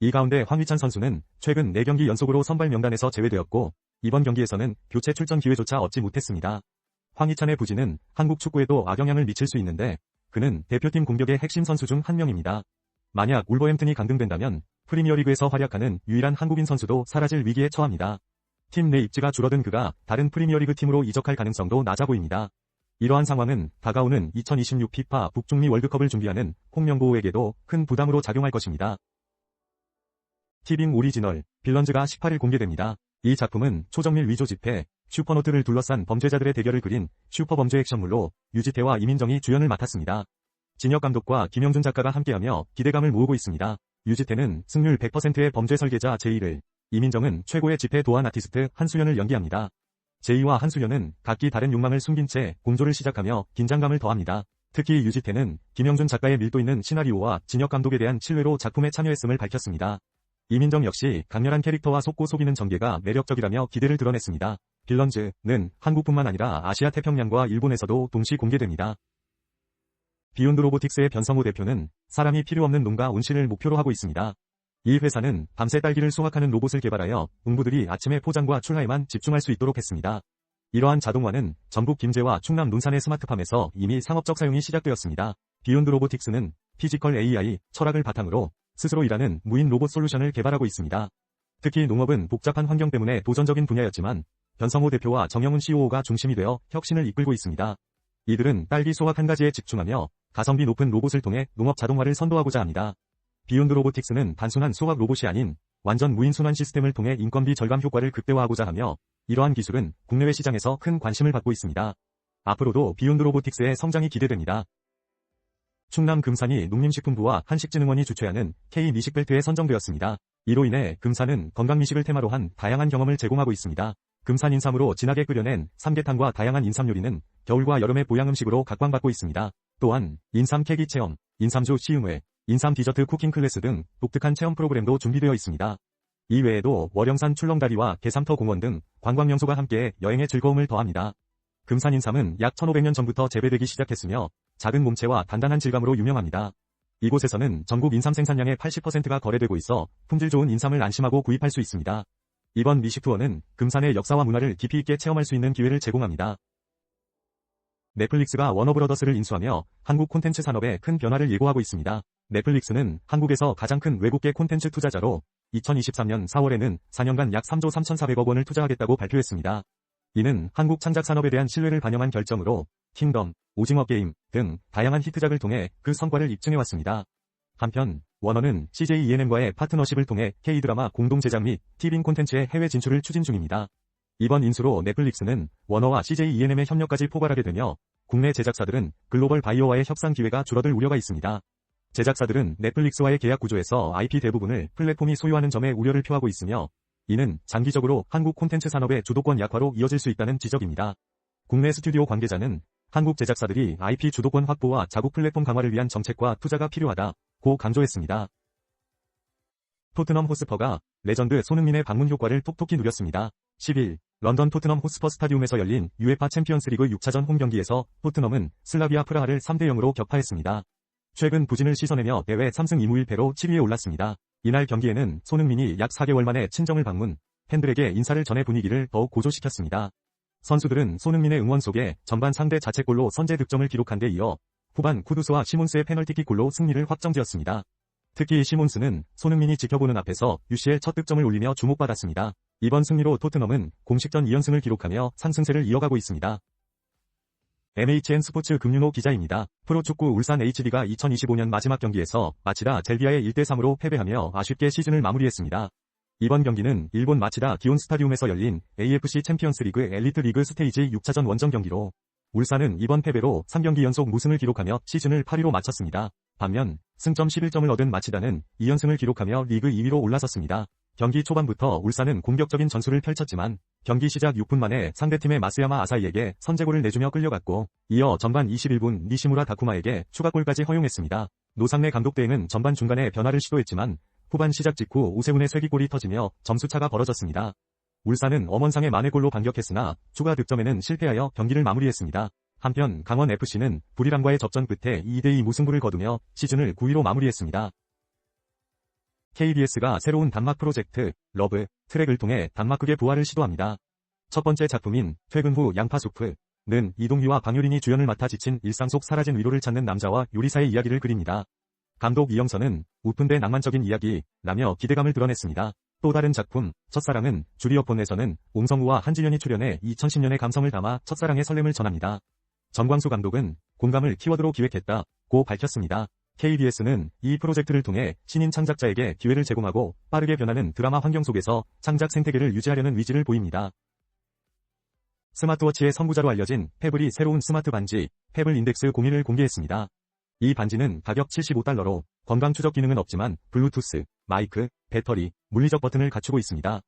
이 가운데 황희찬 선수는 최근 4경기 연속으로 선발 명단에서 제외되었고 이번 경기에서는 교체 출전 기회조차 얻지 못했습니다. 황희찬의 부진은 한국 축구에도 악영향을 미칠 수 있는데 그는 대표팀 공격의 핵심 선수 중 한 명입니다. 만약 울버햄튼이 강등된다면 프리미어리그에서 활약하는 유일한 한국인 선수도 사라질 위기에 처합니다. 팀 내 입지가 줄어든 그가 다른 프리미어리그 팀으로 이적할 가능성도 낮아 보입니다. 이러한 상황은 다가오는 2026 피파 북중미 월드컵을 준비하는 홍명보에게도 큰 부담으로 작용할 것입니다. 티빙 오리지널 빌런즈가 18일 공개됩니다. 이 작품은 초정밀 위조 집회, 슈퍼노트를 둘러싼 범죄자들의 대결을 그린 슈퍼범죄 액션물로 유지태와 이민정이 주연을 맡았습니다. 진혁 감독과 김영준 작가가 함께하며 기대감을 모으고 있습니다. 유지태는 승률 100%의 범죄 설계자 제이를, 이민정은 최고의 집회 도안 아티스트 한수연을 연기합니다. 제이와 한수연은 각기 다른 욕망을 숨긴 채 공조를 시작하며 긴장감을 더합니다. 특히 유지태는 김영준 작가의 밀도 있는 시나리오와 진혁 감독에 대한 신뢰로 작품에 참여했음을 밝혔습니다. 이민정 역시 강렬한 캐릭터와 속고 속이는 전개가 매력적이라며 기대를 드러냈습니다. 빌런즈는 한국뿐만 아니라 아시아 태평양과 일본에서도 동시 공개됩니다. 비욘드 로보틱스의 변성호 대표는 사람이 필요 없는 농가 온실을 목표로 하고 있습니다. 이 회사는 밤새 딸기를 수확하는 로봇을 개발하여 농부들이 아침에 포장과 출하에만 집중할 수 있도록 했습니다. 이러한 자동화는 전북 김제와 충남 논산의 스마트팜에서 이미 상업적 사용이 시작되었습니다. 비욘드 로보틱스는 피지컬 AI 철학을 바탕으로 스스로 일하는 무인 로봇 솔루션을 개발하고 있습니다. 특히 농업은 복잡한 환경 때문에 도전적인 분야였지만 변성호 대표와 정영훈 COO가 중심이 되어 혁신을 이끌고 있습니다. 이들은 딸기 수확 한 가지에 집중하며 가성비 높은 로봇을 통해 농업 자동화를 선도하고자 합니다. 비욘드 로보틱스는 단순한 수확 로봇이 아닌 완전 무인 순환 시스템을 통해 인건비 절감 효과를 극대화하고자 하며 이러한 기술은 국내외 시장에서 큰 관심을 받고 있습니다. 앞으로도 비욘드 로보틱스의 성장이 기대됩니다. 충남 금산이 농림식품부와 한식진흥원이 주최하는 K 미식벨트에 선정되었습니다. 이로 인해 금산은 건강미식을 테마로 한 다양한 경험을 제공하고 있습니다. 금산 인삼으로 진하게 끓여낸 삼계탕과 다양한 인삼 요리는 겨울과 여름의 보양음식으로 각광받고 있습니다. 또한 인삼 캐기 체험, 인삼주 시음회, 인삼 디저트 쿠킹 클래스 등 독특한 체험 프로그램도 준비되어 있습니다. 이외에도 월영산 출렁다리와 개삼터 공원 등 관광명소가 함께 여행의 즐거움을 더합니다. 금산 인삼은 약 1500년 전부터 재배되기 시작했으며 작은 몸체와 단단한 질감으로 유명합니다. 이곳에서는 전국 인삼 생산량의 80%가 거래되고 있어 품질 좋은 인삼을 안심하고 구입할 수 있습니다. 이번 미식 투어는 금산의 역사와 문화를 깊이 있게 체험할 수 있는 기회를 제공합니다. 넷플릭스가 워너브러더스를 인수하며 한국 콘텐츠 산업에 큰 변화를 예고하고 있습니다. 넷플릭스는 한국에서 가장 큰 외국계 콘텐츠 투자자로 2023년 4월에는 4년간 약 3조 3,400억 원을 투자하겠다고 발표했습니다. 이는 한국 창작 산업에 대한 신뢰를 반영한 결정으로 킹덤, 오징어 게임 등 다양한 히트작을 통해 그 성과를 입증해왔습니다. 한편 워너는 CJ ENM과의 파트너십을 통해 K-드라마 공동 제작 및 TVN 콘텐츠의 해외 진출을 추진 중입니다. 이번 인수로 넷플릭스는 워너와 CJ ENM의 협력까지 포괄하게 되며 국내 제작사들은 글로벌 바이어와의 협상 기회가 줄어들 우려가 있습니다. 제작사들은 넷플릭스와의 계약 구조에서 IP 대부분을 플랫폼이 소유하는 점에 우려를 표하고 있으며 이는 장기적으로 한국 콘텐츠 산업의 주도권 약화로 이어질 수 있다는 지적입니다. 국내 스튜디오 관계자는 한국 제작사들이 IP 주도권 확보와 자국 플랫폼 강화를 위한 정책과 투자가 필요하다고 강조했습니다. 토트넘 호스퍼가 레전드 손흥민의 방문 효과를 톡톡히 누렸습니다. 10일 런던 토트넘 호스퍼 스타디움에서 열린 UEFA 챔피언스리그 6차전 홈경기에서 토트넘은 슬라비아 프라하를 3대0으로 격파했습니다. 최근 부진을 씻어내며 대회 3승 2무 1패로 7위에 올랐습니다. 이날 경기에는 손흥민이 약 4개월 만에 친정을 방문, 팬들에게 인사를 전해 분위기를 더욱 고조시켰습니다. 선수들은 손흥민의 응원 속에 전반 상대 자책골로 선제 득점을 기록한 데 이어 후반 쿠두스와 시몬스의 페널티킥 골로 승리를 확정지었습니다. 특히 시몬스는 손흥민이 지켜보는 앞에서 UCL 첫 득점을 올리며 주목받았습니다. 이번 승리로 토트넘은 공식전 2연승을 기록하며 상승세를 이어가고 있습니다. MHN 스포츠 금윤호 기자입니다. 프로축구 울산 HD가 2025년 마지막 경기에서 마치다 젤비아에 1대3으로 패배하며 아쉽게 시즌을 마무리했습니다. 이번 경기는 일본 마치다 기온 스타디움에서 열린 AFC 챔피언스리그 엘리트 리그 스테이지 6차전 원정 경기로 울산은 이번 패배로 3경기 연속 무승을 기록하며 시즌을 8위로 마쳤습니다. 반면 승점 11점을 얻은 마치다는 2연승을 기록하며 리그 2위로 올라섰습니다. 경기 초반부터 울산은 공격적인 전술을 펼쳤지만 경기 시작 6분 만에 상대팀의 마스야마 아사이에게 선제골을 내주며 끌려갔고 이어 전반 21분 니시무라 다쿠마에게 추가골까지 허용했습니다. 노상래 감독 대행은 전반 중간에 변화를 시도했지만 후반 시작 직후 오세훈의 쐐기골이 터지며 점수차가 벌어졌습니다. 울산은 엄원상의 만회골로 반격했으나 추가 득점에는 실패하여 경기를 마무리했습니다. 한편 강원FC는 불이랑과의 접전 끝에 2대2 무승부를 거두며 시즌을 9위로 마무리했습니다. KBS가 새로운 단막 프로젝트 러브 트랙을 통해 단막극의 부활을 시도합니다. 첫 번째 작품인 퇴근 후 양파수프는 이동휘와 방유린이 주연을 맡아 지친 일상 속 사라진 위로를 찾는 남자와 요리사의 이야기를 그립니다. 감독 이영선은 우픈데 낭만적인 이야기라며 기대감을 드러냈습니다. 또 다른 작품 첫사랑은 주리어폰에서는 옹성우와 한지연이 출연해 2010년의 감성을 담아 첫사랑의 설렘을 전합니다. 정광수 감독은 공감을 키워드로 기획했다고 밝혔습니다. KBS는 이 프로젝트를 통해 신인 창작자에게 기회를 제공하고 빠르게 변하는 드라마 환경 속에서 창작 생태계를 유지하려는 의지를 보입니다. 스마트워치의 선구자로 알려진 페블이 새로운 스마트 반지 페블 인덱스 01을 공개했습니다. 이 반지는 가격 $75로 건강 추적 기능은 없지만 블루투스, 마이크, 배터리, 물리적 버튼을 갖추고 있습니다.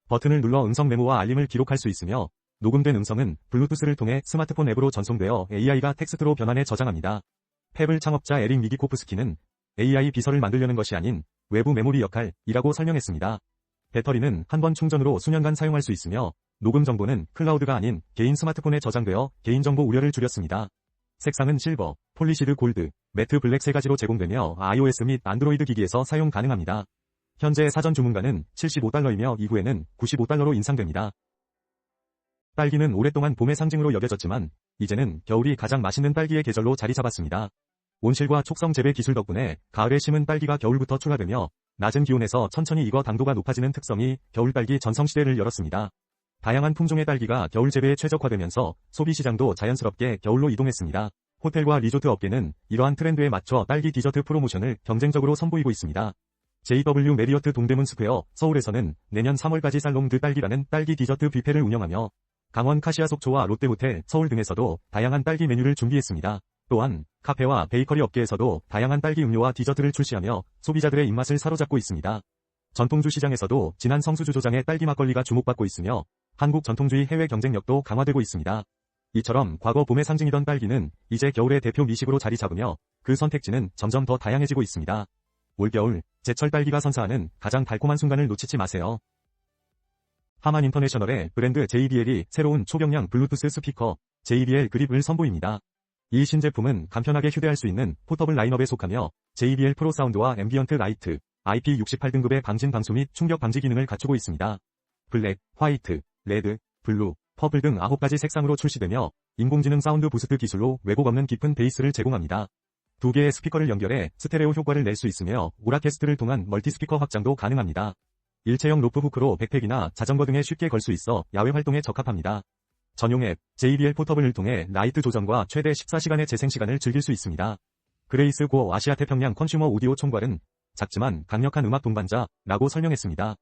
버튼을 눌러 음성 메모와 알림을 기록할 수 있으며 녹음된 음성은 블루투스를 통해 스마트폰 앱으로 전송되어 AI가 텍스트로 변환해 저장합니다. 페블 창업자 에릭 미기코프스키는 AI 비서를 만들려는 것이 아닌 외부 메모리 역할이라고 설명했습니다. 배터리는 한 번 충전으로 수년간 사용할 수 있으며 녹음 정보는 클라우드가 아닌 개인 스마트폰에 저장되어 개인정보 우려를 줄였습니다. 색상은 실버, 폴리시드 골드, 매트 블랙 세 가지로 제공되며 iOS 및 안드로이드 기기에서 사용 가능합니다. 현재 사전 주문가는 $75이며 이후에는 $95로 인상됩니다. 딸기는 오랫동안 봄의 상징으로 여겨졌지만 이제는 겨울이 가장 맛있는 딸기의 계절로 자리 잡았습니다. 온실과 촉성 재배 기술 덕분에 가을에 심은 딸기가 겨울부터 출하되며 낮은 기온에서 천천히 익어 당도가 높아지는 특성이 겨울 딸기 전성시대를 열었습니다. 다양한 품종의 딸기가 겨울 재배에 최적화되면서 소비시장도 자연스럽게 겨울로 이동했습니다. 호텔과 리조트 업계는 이러한 트렌드에 맞춰 딸기 디저트 프로모션을 경쟁적으로 선보이고 있습니다. JW 메리어트 동대문 스퀘어 서울에서는 내년 3월까지 살롱드 딸기라는 딸기 디저트 뷔페를 운영하며 강원 카시아 속초와 롯데호텔 서울 등에서도 다양한 딸기 메뉴를 준비했습니다. 또한 카페와 베이커리 업계에서도 다양한 딸기 음료와 디저트를 출시하며 소비자들의 입맛을 사로잡고 있습니다. 전통주 시장에서도 진한 성수주 조장의 딸기 막걸리가 주목받고 있으며 한국 전통주의 해외 경쟁력도 강화되고 있습니다. 이처럼 과거 봄의 상징이던 딸기는 이제 겨울의 대표 미식으로 자리 잡으며 그 선택지는 점점 더 다양해지고 있습니다. 올겨울 제철 딸기가 선사하는 가장 달콤한 순간을 놓치지 마세요. 하만 인터내셔널의 브랜드 JBL이 새로운 초경량 블루투스 스피커 JBL 그립을 선보입니다. 이 신제품은 간편하게 휴대할 수 있는 포터블 라인업에 속하며 JBL 프로 사운드와 앰비언트 라이트, IP68 등급의 방진 방수 및 충격 방지 기능을 갖추고 있습니다. 블랙, 화이트, 레드, 블루, 퍼플 등 9가지 색상으로 출시되며 인공지능 사운드 부스트 기술로 왜곡 없는 깊은 베이스를 제공합니다. 두 개의 스피커를 연결해 스테레오 효과를 낼 수 있으며 오라캐스트를 통한 멀티 스피커 확장도 가능합니다. 일체형 로프 후크로 백팩이나 자전거 등에 쉽게 걸 수 있어 야외 활동에 적합합니다. 전용 앱 JBL 포터블을 통해 라이트 조정과 최대 14시간의 재생 시간을 즐길 수 있습니다. 그레이스 고 아시아 태평양 컨슈머 오디오 총괄은 작지만 강력한 음악 동반자라고 설명했습니다.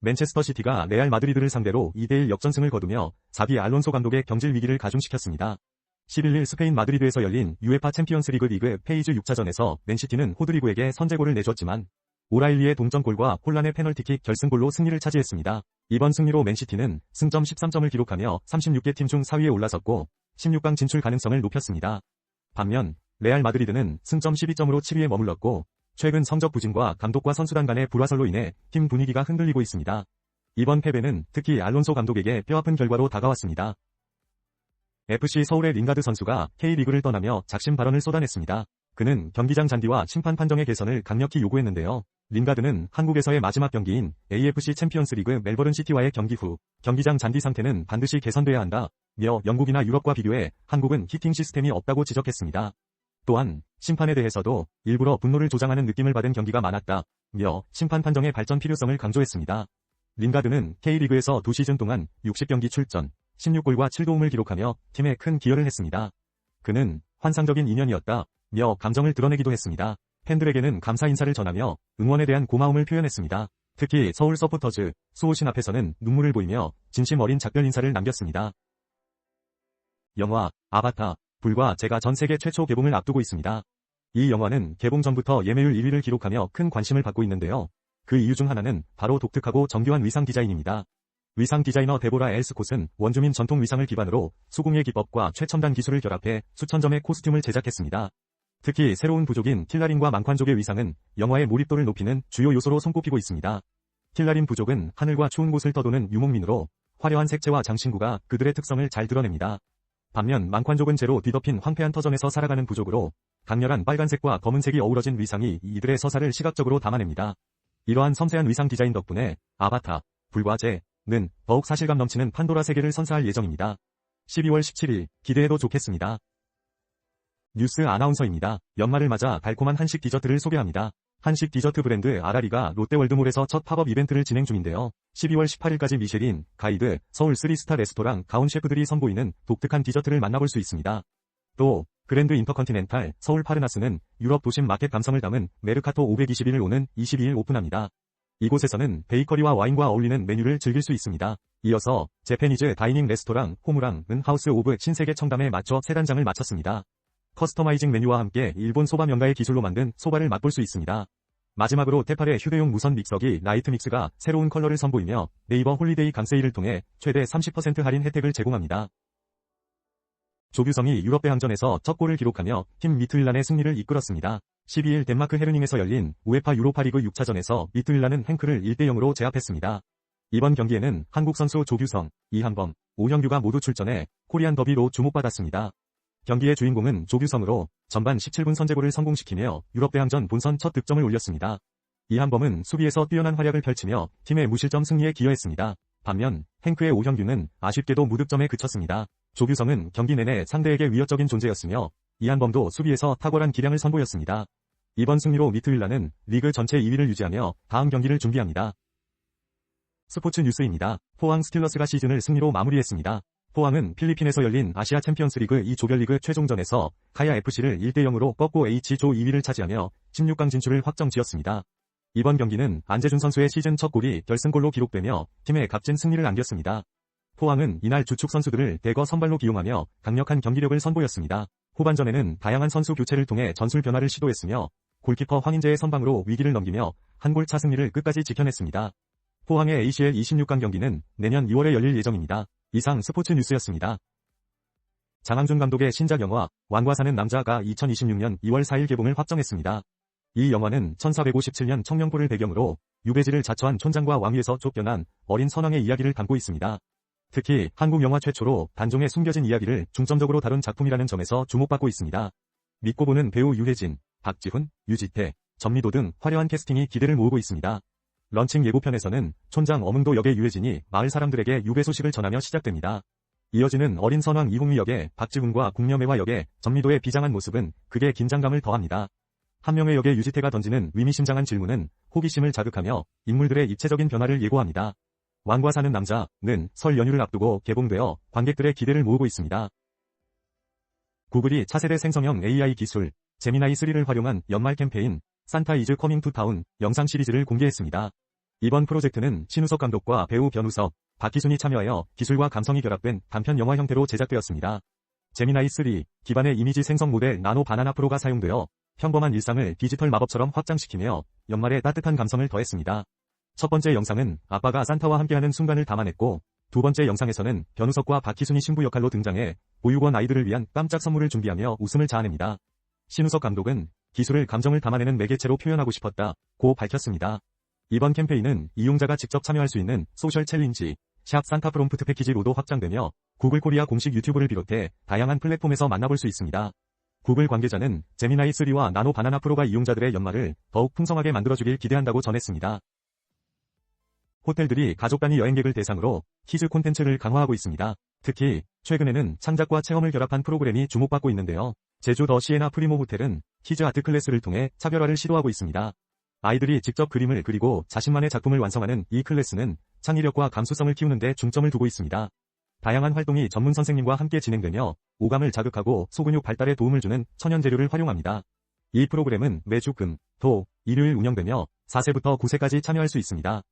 맨체스터 시티가 레알 마드리드를 상대로 2대1 역전승을 거두며 자비 알론소 감독의 경질 위기를 가중시켰습니다. 11일 스페인 마드리드에서 열린 UEFA 챔피언스 리그 페이즈 6차전에서 맨시티는 호드리구에게 선제골을 내줬지만 오라일리의 동점골과 홀란의 페널티킥 결승골로 승리를 차지했습니다. 이번 승리로 맨시티는 승점 13점을 기록하며 36개 팀 중 4위에 올라섰고 16강 진출 가능성을 높였습니다. 반면 레알 마드리드는 승점 12점으로 7위에 머물렀고 최근 성적 부진과 감독과 선수단 간의 불화설로 인해 팀 분위기가 흔들리고 있습니다. 이번 패배는 특히 알론소 감독에게 뼈아픈 결과로 다가왔습니다. FC 서울의 링가드 선수가 K리그를 떠나며 작심 발언을 쏟아냈습니다. 그는 경기장 잔디와 심판 판정의 개선을 강력히 요구했는데요. 링가드는 한국에서의 마지막 경기인 AFC 챔피언스리그 멜버른 시티와의 경기 후 경기장 잔디 상태는 반드시 개선돼야 한다며 영국이나 유럽과 비교해 한국은 히팅 시스템이 없다고 지적했습니다. 또한 심판에 대해서도 일부러 분노를 조장하는 느낌을 받은 경기가 많았다며 심판 판정의 발전 필요성을 강조했습니다. 링가드는 K리그에서 2시즌 동안 60경기 출전, 16골과 7도움을 기록하며 팀에 큰 기여를 했습니다. 그는 환상적인 인연이었다며 감정을 드러내기도 했습니다. 팬들에게는 감사 인사를 전하며 응원에 대한 고마움을 표현했습니다. 특히 서울 서포터즈 수호신 앞에서는 눈물을 보이며 진심 어린 작별 인사를 남겼습니다. 영화 아바타 불과 제가 전 세계 최초 개봉을 앞두고 있습니다. 이 영화는 개봉 전부터 예매율 1위를 기록하며 큰 관심을 받고 있는데요. 그 이유 중 하나는 바로 독특하고 정교한 위상 디자인입니다. 위상 디자이너 데보라 엘스콧은 원주민 전통 위상을 기반으로 수공예 기법과 최첨단 기술을 결합해 수천 점의 코스튬을 제작했습니다. 특히 새로운 부족인 틸라린과 망관족의 위상은 영화의 몰입도를 높이는 주요 요소로 손꼽히고 있습니다. 틸라린 부족은 하늘과 추운 곳을 떠도는 유목민으로 화려한 색채와 장신구가 그들의 특성을 잘 드러냅니다. 반면 망관족은 재로 뒤덮인 황폐한 터전에서 살아가는 부족으로 강렬한 빨간색과 검은색이 어우러진 위상이 이들의 서사를 시각적으로 담아냅니다. 이러한 섬세한 위상 디자인 덕분에 아바타 불과 제는 더욱 사실감 넘치는 판도라 세계를 선사할 예정입니다. 12월 17일 기대해도 좋겠습니다. 뉴스 아나운서입니다. 연말을 맞아 달콤한 한식 디저트를 소개합니다. 한식 디저트 브랜드 아라리가 롯데월드몰에서 첫 팝업 이벤트를 진행 중인데요. 12월 18일까지 미쉐린, 가이드, 서울 3스타 레스토랑 가운 셰프들이 선보이는 독특한 디저트를 만나볼 수 있습니다. 또 그랜드 인터컨티넨탈 서울 파르나스는 유럽 도심 마켓 감성을 담은 메르카토 521을 오는 22일 오픈합니다. 이곳에서는 베이커리와 와인과 어울리는 메뉴를 즐길 수 있습니다. 이어서 재패니즈 다이닝 레스토랑 호무랑은 하우스 오브 신세계 청담에 맞춰 세 단장을 마쳤습니다. 커스터마이징 메뉴와 함께 일본 소바 명가의 기술로 만든 소바를 맛볼 수 있습니다. 마지막으로 테팔의 휴대용 무선 믹서기 라이트 믹스가 새로운 컬러를 선보이며 네이버 홀리데이 강세일을 통해 최대 30% 할인 혜택을 제공합니다. 조규성이 유럽 대항전에서 첫 골을 기록하며 팀 미트윌란의 승리를 이끌었습니다. 12일 덴마크 헤르닝에서 열린 우에파 유로파리그 6차전에서 미트윌란은 행크를 1대0으로 제압했습니다. 이번 경기에는 한국 선수 조규성, 이한범, 오형규가 모두 출전해 코리안 더비로 주목받았습니다. 경기의 주인공은 조규성으로 전반 17분 선제골을 성공시키며 유럽 대항전 본선 첫 득점을 올렸습니다. 이한범은 수비에서 뛰어난 활약을 펼치며 팀의 무실점 승리에 기여했습니다. 반면 행크의 오형규는 아쉽게도 무득점에 그쳤습니다. 조규성은 경기 내내 상대에게 위협적인 존재였으며 이한범도 수비에서 탁월한 기량을 선보였습니다. 이번 승리로 미트윌란은 리그 전체 2위를 유지하며 다음 경기를 준비합니다. 스포츠 뉴스입니다. 포항 스틸러스가 시즌을 승리로 마무리했습니다. 포항은 필리핀에서 열린 아시아 챔피언스리그 2 조별리그 최종전에서 카야FC를 1대0으로 꺾고 H조 2위를 차지하며 16강 진출을 확정지었습니다. 이번 경기는 안재준 선수의 시즌 첫 골이 결승골로 기록되며 팀에 값진 승리를 안겼습니다. 포항은 이날 주축 선수들을 대거 선발로 기용하며 강력한 경기력을 선보였습니다. 후반전에는 다양한 선수 교체를 통해 전술 변화를 시도했으며 골키퍼 황인재의 선방으로 위기를 넘기며 한 골 차 승리를 끝까지 지켜냈습니다. 포항의 ACL 26강 경기는 내년 2월에 열릴 예정입니다. 이상 스포츠 뉴스였습니다. 장항준 감독의 신작 영화 왕과 사는 남자가 2026년 2월 4일 개봉을 확정했습니다. 이 영화는 1457년 청명포를 배경으로 유배지를 자처한 촌장과 왕위에서 쫓겨난 어린 선왕의 이야기를 담고 있습니다. 특히 한국 영화 최초로 단종에 숨겨진 이야기를 중점적으로 다룬 작품이라는 점에서 주목받고 있습니다. 믿고 보는 배우 유해진, 박지훈, 유지태, 전미도 등 화려한 캐스팅이 기대를 모으고 있습니다. 런칭 예고편에서는 촌장 어문도 역의 유해진이 마을 사람들에게 유배 소식을 전하며 시작됩니다. 이어지는 어린 선왕 이홍미 역의 박지훈과 궁녀매화 역의 전미도의 비장한 모습은 극의 긴장감을 더합니다. 한명의 역의 유지태가 던지는 위미심장한 질문은 호기심을 자극하며 인물들의 입체적인 변화를 예고합니다. 왕과 사는 남자는 설 연휴를 앞두고 개봉되어 관객들의 기대를 모으고 있습니다. 구글이 차세대 생성형 AI 기술 제미나이3를 활용한 연말 캠페인 산타 이즈 커밍 투 타운 영상 시리즈를 공개했습니다. 이번 프로젝트는 신우석 감독과 배우 변우석, 박희순이 참여하여 기술과 감성이 결합된 단편 영화 형태로 제작되었습니다. 제미나이3 기반의 이미지 생성 모델 나노 바나나 프로가 사용되어 평범한 일상을 디지털 마법처럼 확장시키며 연말에 따뜻한 감성을 더했습니다. 첫 번째 영상은 아빠가 산타와 함께하는 순간을 담아냈고 두 번째 영상에서는 변우석과 박희순이 신부 역할로 등장해 보육원 아이들을 위한 깜짝 선물을 준비하며 웃음을 자아냅니다. 신우석 감독은 기술을 감정을 담아내는 매개체로 표현하고 싶었다고 밝혔습니다. 이번 캠페인은 이용자가 직접 참여할 수 있는 소셜 챌린지 샵 산타 프롬프트 패키지로도 확장되며 구글 코리아 공식 유튜브를 비롯해 다양한 플랫폼에서 만나볼 수 있습니다. 구글 관계자는 제미나이3와 나노 바나나 프로가 이용자들의 연말을 더욱 풍성하게 만들어주길 기대한다고 전했습니다. 호텔들이 가족 단위 여행객을 대상으로 키즈 콘텐츠를 강화하고 있습니다. 특히 최근에는 창작과 체험을 결합한 프로그램이 주목받고 있는데요. 제주 더 시에나 프리모 호텔은 키즈 아트 클래스를 통해 차별화를 시도하고 있습니다. 아이들이 직접 그림을 그리고 자신만의 작품을 완성하는 이 클래스는 창의력과 감수성을 키우는 데 중점을 두고 있습니다. 다양한 활동이 전문 선생님과 함께 진행되며 오감을 자극하고 소근육 발달에 도움을 주는 천연 재료를 활용합니다. 이 프로그램은 매주 금, 토, 일요일 운영되며 4세부터 9세까지 참여할 수 있습니다.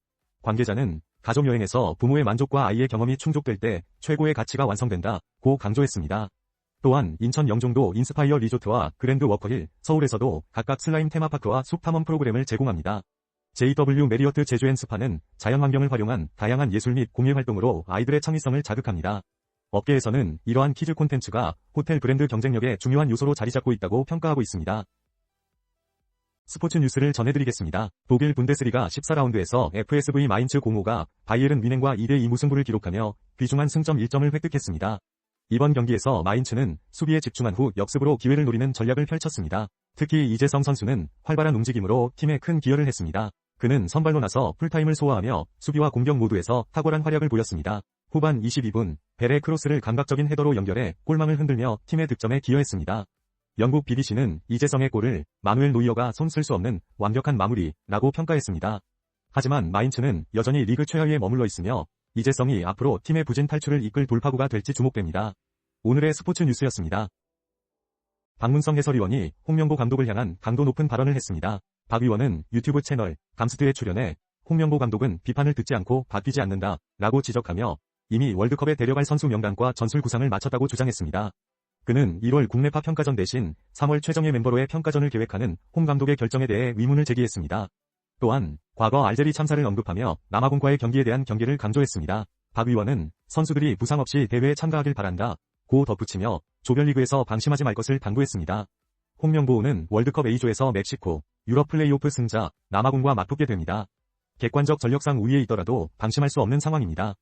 관계자는 가족여행에서 부모의 만족과 아이의 경험이 충족될 때 최고의 가치가 완성된다고 강조했습니다. 또한 인천 영종도 인스파이어 리조트와 그랜드 워커힐, 서울에서도 각각 슬라임 테마파크와 숲 탐험 프로그램을 제공합니다. JW 메리어트 제주앤스파는 자연환경을 활용한 다양한 예술 및 공예 활동으로 아이들의 창의성을 자극합니다. 업계에서는 이러한 키즈 콘텐츠가 호텔 브랜드 경쟁력의 중요한 요소로 자리잡고 있다고 평가하고 있습니다. 스포츠 뉴스를 전해드리겠습니다. 독일 분데스리가 14라운드에서 FSV 마인츠 05가 바이에른 뮌헨과 2대2 무승부를 기록하며 귀중한 승점 1점을 획득했습니다. 이번 경기에서 마인츠는 수비에 집중한 후 역습으로 기회를 노리는 전략을 펼쳤습니다. 특히 이재성 선수는 활발한 움직임으로 팀에 큰 기여를 했습니다. 그는 선발로 나서 풀타임을 소화하며 수비와 공격 모두에서 탁월한 활약을 보였습니다. 후반 22분, 벨의 크로스를 감각적인 헤더로 연결해 골망을 흔들며 팀의 득점에 기여했습니다. 영국 BBC는 이재성의 골을 마누엘 노이어가 손 쓸 수 없는 완벽한 마무리라고 평가했습니다. 하지만 마인츠는 여전히 리그 최하위에 머물러 있으며 이재성이 앞으로 팀의 부진 탈출을 이끌 돌파구가 될지 주목됩니다. 오늘의 스포츠 뉴스였습니다. 박문성 해설위원이 홍명보 감독을 향한 강도 높은 발언을 했습니다. 박 의원은 유튜브 채널 감스트에 출연해 홍명보 감독은 비판을 듣지 않고 바뀌지 않는다 라고 지적하며 이미 월드컵에 데려갈 선수 명단과 전술 구상을 마쳤다고 주장했습니다. 그는 1월 국내파 평가전 대신 3월 최정예 멤버로의 평가전을 계획하는 홍 감독의 결정에 대해 의문을 제기했습니다. 또한 과거 알제리 참사를 언급하며 남아공과의 경기에 대한 경계를 강조했습니다. 박 의원은 선수들이 부상 없이 대회에 참가하길 바란다 고 덧붙이며 조별리그에서 방심하지 말 것을 당부했습니다. 홍명보는 월드컵 A조에서 멕시코, 유럽 플레이오프 승자 남아공과 맞붙게 됩니다. 객관적 전력상 우위에 있더라도 방심할 수 없는 상황입니다.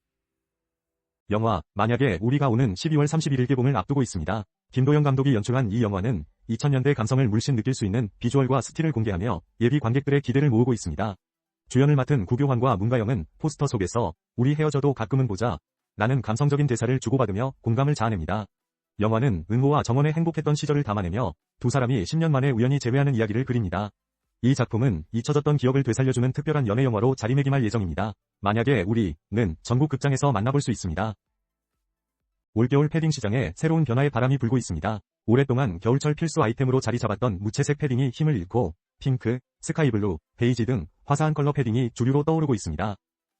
영화 만약에 우리가 오는 12월 31일 개봉을 앞두고 있습니다. 김도영 감독이 연출한 이 영화는 2000년대 감성을 물씬 느낄 수 있는 비주얼과 스틸을 공개하며 예비 관객들의 기대를 모으고 있습니다. 주연을 맡은 구교환과 문가영은 포스터 속에서 우리 헤어져도 가끔은 보자 라는 감성적인 대사를 주고받으며 공감을 자아냅니다. 영화는 은호와 정원의 행복했던 시절을 담아내며 두 사람이 10년 만에 우연히 재회하는 이야기를 그립니다. 이 작품은 잊혀졌던 기억을 되살려주는 특별한 연애 영화로 자리매김할 예정입니다. 만약에 우리는 전국 극장에서 만나볼 수 있습니다. 올겨울 패딩 시장에 새로운 변화의 바람이 불고 있습니다. 오랫동안 겨울철 필수 아이템으로 자리 잡았던 무채색 패딩이 힘을 잃고 핑크, 스카이블루, 베이지 등 화사한 컬러 패딩이 주류로 떠오르고 있습니다.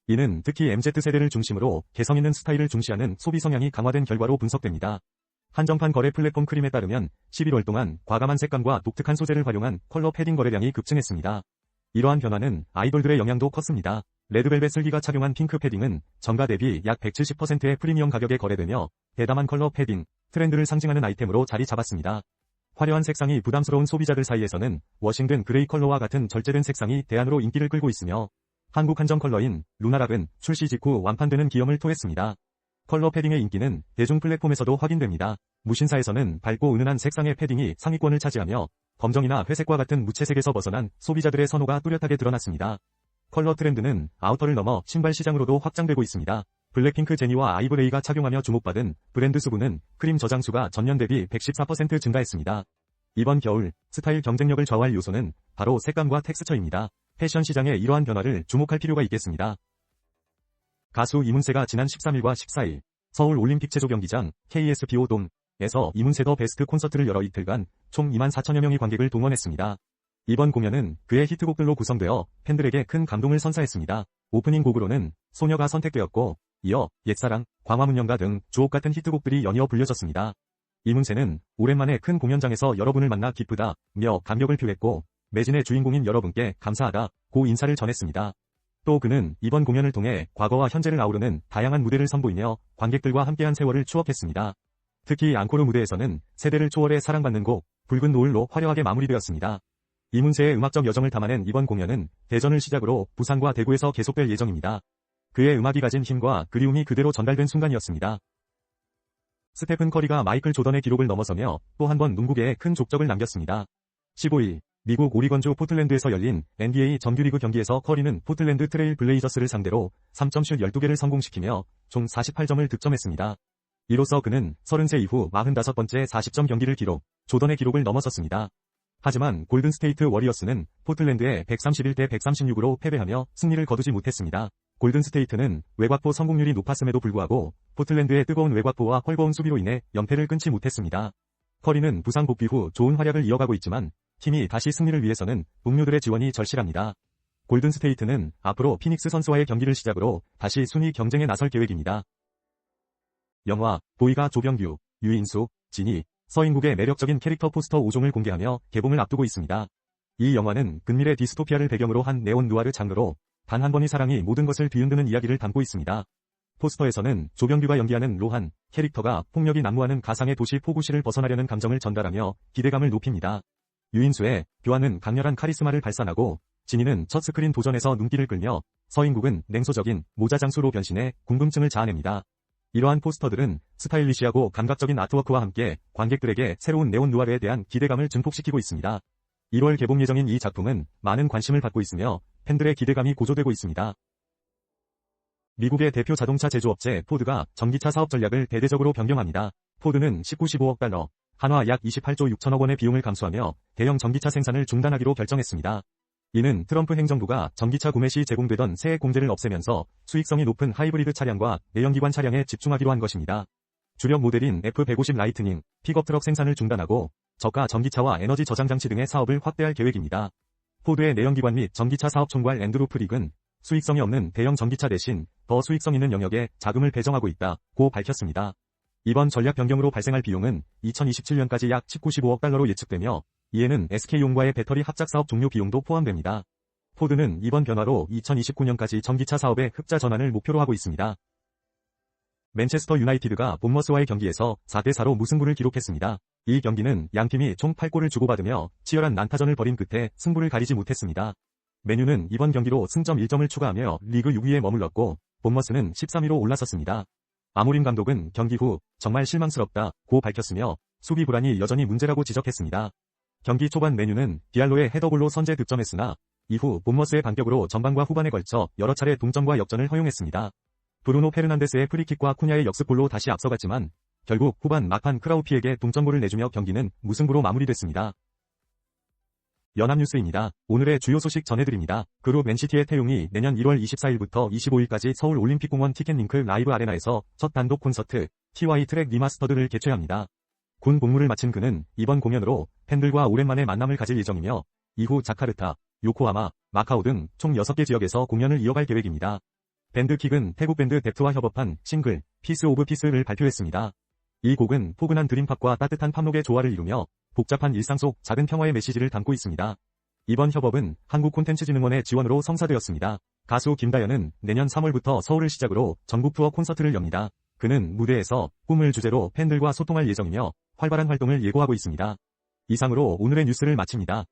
이는 특히 MZ세대를 중심으로 개성 있는 스타일을 중시하는 소비 성향이 강화된 결과로 분석됩니다. 한정판 거래 플랫폼 크림에 따르면 11월 동안 과감한 색감과 독특한 소재를 활용한 컬러 패딩 거래량이 급증했습니다. 이러한 변화는 아이돌들의 영향도 컸습니다. 레드벨벳 슬기가 착용한 핑크 패딩은 정가 대비 약 170%의 프리미엄 가격에 거래되며 대담한 컬러 패딩, 트렌드를 상징하는 아이템으로 자리 잡았습니다. 화려한 색상이 부담스러운 소비자들 사이에서는 워싱든 그레이 컬러와 같은 절제된 색상이 대안으로 인기를 끌고 있으며 한국 한정 컬러인 루나락은 출시 직후 완판되는 기염을 토했습니다. 컬러 패딩의 인기는 대중 플랫폼에서도 확인됩니다. 무신사에서는 밝고 은은한 색상의 패딩이 상위권을 차지하며 검정이나 회색과 같은 무채색에서 벗어난 소비자들의 선호가 뚜렷하게 드러났습니다. 컬러 트렌드는 아우터를 넘어 신발 시장으로도 확장되고 있습니다. 블랙핑크 제니와 아이브레이가 착용하며 주목받은 브랜드 수분은 크림 저장수가 전년 대비 114% 증가했습니다. 이번 겨울 스타일 경쟁력을 좌우할 요소는 바로 색감과 텍스처입니다. 패션 시장의 이러한 변화를 주목할 필요가 있겠습니다. 가수 이문세가 지난 13일과 14일 서울 올림픽 체조 경기장 KSPO 돔에서 이문세 더 베스트 콘서트를 열어 이틀간 총 2만 4천여 명의 관객을 동원했습니다. 이번 공연은 그의 히트곡들로 구성되어 팬들에게 큰 감동을 선사했습니다. 오프닝 곡으로는 소녀가 선택되었고 이어 옛사랑, 광화문연가 등 주옥 같은 히트곡들이 연이어 불려졌습니다. 이문세는 오랜만에 큰 공연장에서 여러분을 만나 기쁘다며 감격을 표했고 매진의 주인공인 여러분께 감사하다고 인사를 전했습니다. 또 그는 이번 공연을 통해 과거와 현재를 아우르는 다양한 무대를 선보이며 관객들과 함께한 세월을 추억했습니다. 특히 앙코르 무대에서는 세대를 초월해 사랑받는 곡 붉은 노을로 화려하게 마무리되었습니다. 이문세의 음악적 여정을 담아낸 이번 공연은 대전을 시작으로 부산과 대구에서 계속될 예정입니다. 그의 음악이 가진 힘과 그리움이 그대로 전달된 순간이었습니다. 스테픈 커리가 마이클 조던의 기록을 넘어서며 또 한 번 농구계에 큰 족적을 남겼습니다. 15일 미국 오리건주 포틀랜드에서 열린 NBA 정규리그 경기에서 커리는 포틀랜드 트레일 블레이저스를 상대로 3점슛 12개를 성공시키며 총 48점을 득점했습니다. 이로써 그는 30세 이후 45번째 40점 경기를 기록, 조던의 기록을 넘어섰습니다. 하지만 골든스테이트 워리어스는 포틀랜드에 131대 136으로 패배하며 승리를 거두지 못했습니다. 골든스테이트는 외곽포 성공률이 높았음에도 불구하고 포틀랜드의 뜨거운 외곽포와 헐거운 수비로 인해 연패를 끊지 못했습니다. 커리는 부상 복귀 후 좋은 활약을 이어가고 있지만 팀이 다시 승리를 위해서는 동료들의 지원이 절실합니다. 골든스테이트는 앞으로 피닉스 선수와의 경기를 시작으로 다시 순위 경쟁에 나설 계획입니다. 영화 보이가 조병규, 유인수, 진희, 서인국의 매력적인 캐릭터 포스터 5종을 공개하며 개봉을 앞두고 있습니다. 이 영화는 근미래 디스토피아를 배경으로 한 네온 누아르 장르로 단 한 번의 사랑이 모든 것을 뒤흔드는 이야기를 담고 있습니다. 포스터에서는 조병규가 연기하는 로한 캐릭터가 폭력이 난무하는 가상의 도시 포구시를 벗어나려는 감정을 전달하며 기대감을 높입니다. 유인수의 교환은 강렬한 카리스마를 발산하고 진희는 첫 스크린 도전에서 눈길을 끌며 서인국은 냉소적인 모자 장수로 변신해 궁금증을 자아냅니다. 이러한 포스터들은 스타일리시하고 감각적인 아트워크와 함께 관객들에게 새로운 네온 누아르에 대한 기대감을 증폭시키고 있습니다. 1월 개봉 예정인 이 작품은 많은 관심을 받고 있으며 팬들의 기대감이 고조되고 있습니다. 미국의 대표 자동차 제조업체 포드가 전기차 사업 전략을 대대적으로 변경합니다. 포드는 19-15억 달러, 한화 약 28조 6천억 원의 비용을 감수하며 대형 전기차 생산을 중단하기로 결정했습니다. 이는 트럼프 행정부가 전기차 구매 시 제공되던 세액 공제를 없애면서 수익성이 높은 하이브리드 차량과 내연기관 차량에 집중하기로 한 것입니다. 주력 모델인 F150 라이트닝, 픽업 트럭 생산을 중단하고 저가 전기차와 에너지 저장 장치 등의 사업을 확대할 계획입니다. 포드의 내연기관 및 전기차 사업 총괄 앤드루 프릭은 수익성이 없는 대형 전기차 대신 더 수익성 있는 영역에 자금을 배정하고 있다고 밝혔습니다. 이번 전략 변경으로 발생할 비용은 2027년까지 약 19-15억 달러로 예측되며 이에는 SK용과의 배터리 합작 사업 종료 비용도 포함됩니다. 포드는 이번 변화로 2029년까지 전기차 사업의 흑자 전환을 목표로 하고 있습니다. 맨체스터 유나이티드가 본머스와의 경기에서 4대4로 무승부를 기록했습니다. 이 경기는 양팀이 총 8골을 주고받으며 치열한 난타전을 벌인 끝에 승부를 가리지 못했습니다. 맨유는 이번 경기로 승점 1점을 추가하며 리그 6위에 머물렀고 본머스는 13위로 올라섰습니다. 아모림 감독은 경기 후 정말 실망스럽다고 밝혔으며 수비 불안이 여전히 문제라고 지적했습니다. 경기 초반 맨유는 디알로의 헤더골로 선제 득점했으나 이후 본머스의 반격으로 전반과 후반에 걸쳐 여러 차례 동점과 역전을 허용했습니다. 브루노 페르난데스의 프리킥과 쿠냐의 역습골로 다시 앞서갔지만 결국 후반 막판 크라우피에게 동점골을 내주며 경기는 무승부로 마무리됐습니다. 연합뉴스입니다. 오늘의 주요 소식 전해드립니다. 그룹 NCT의 태용이 내년 1월 24일부터 25일까지 서울 올림픽공원 티켓링크 라이브 아레나에서 첫 단독 콘서트 TY 트랙 리마스터드를 개최합니다. 군 복무를 마친 그는 이번 공연으로 팬들과 오랜만에 만남을 가질 예정이며 이후 자카르타, 요코하마, 마카오 등 총 6개 지역에서 공연을 이어갈 계획입니다. 밴드 킥은 태국 밴드 뎁트와 협업한 싱글 피스 오브 피스를 발표했습니다. 이 곡은 포근한 드림팝과 따뜻한 팝록의 조화를 이루며 복잡한 일상 속 작은 평화의 메시지를 담고 있습니다. 이번 협업은 한국콘텐츠진흥원의 지원으로 성사되었습니다. 가수 김다연은 내년 3월부터 서울을 시작으로 전국 투어 콘서트를 엽니다. 그는 무대에서 꿈을 주제로 팬들과 소통할 예정이며 활발한 활동을 예고하고 있습니다. 이상으로 오늘의 뉴스를 마칩니다.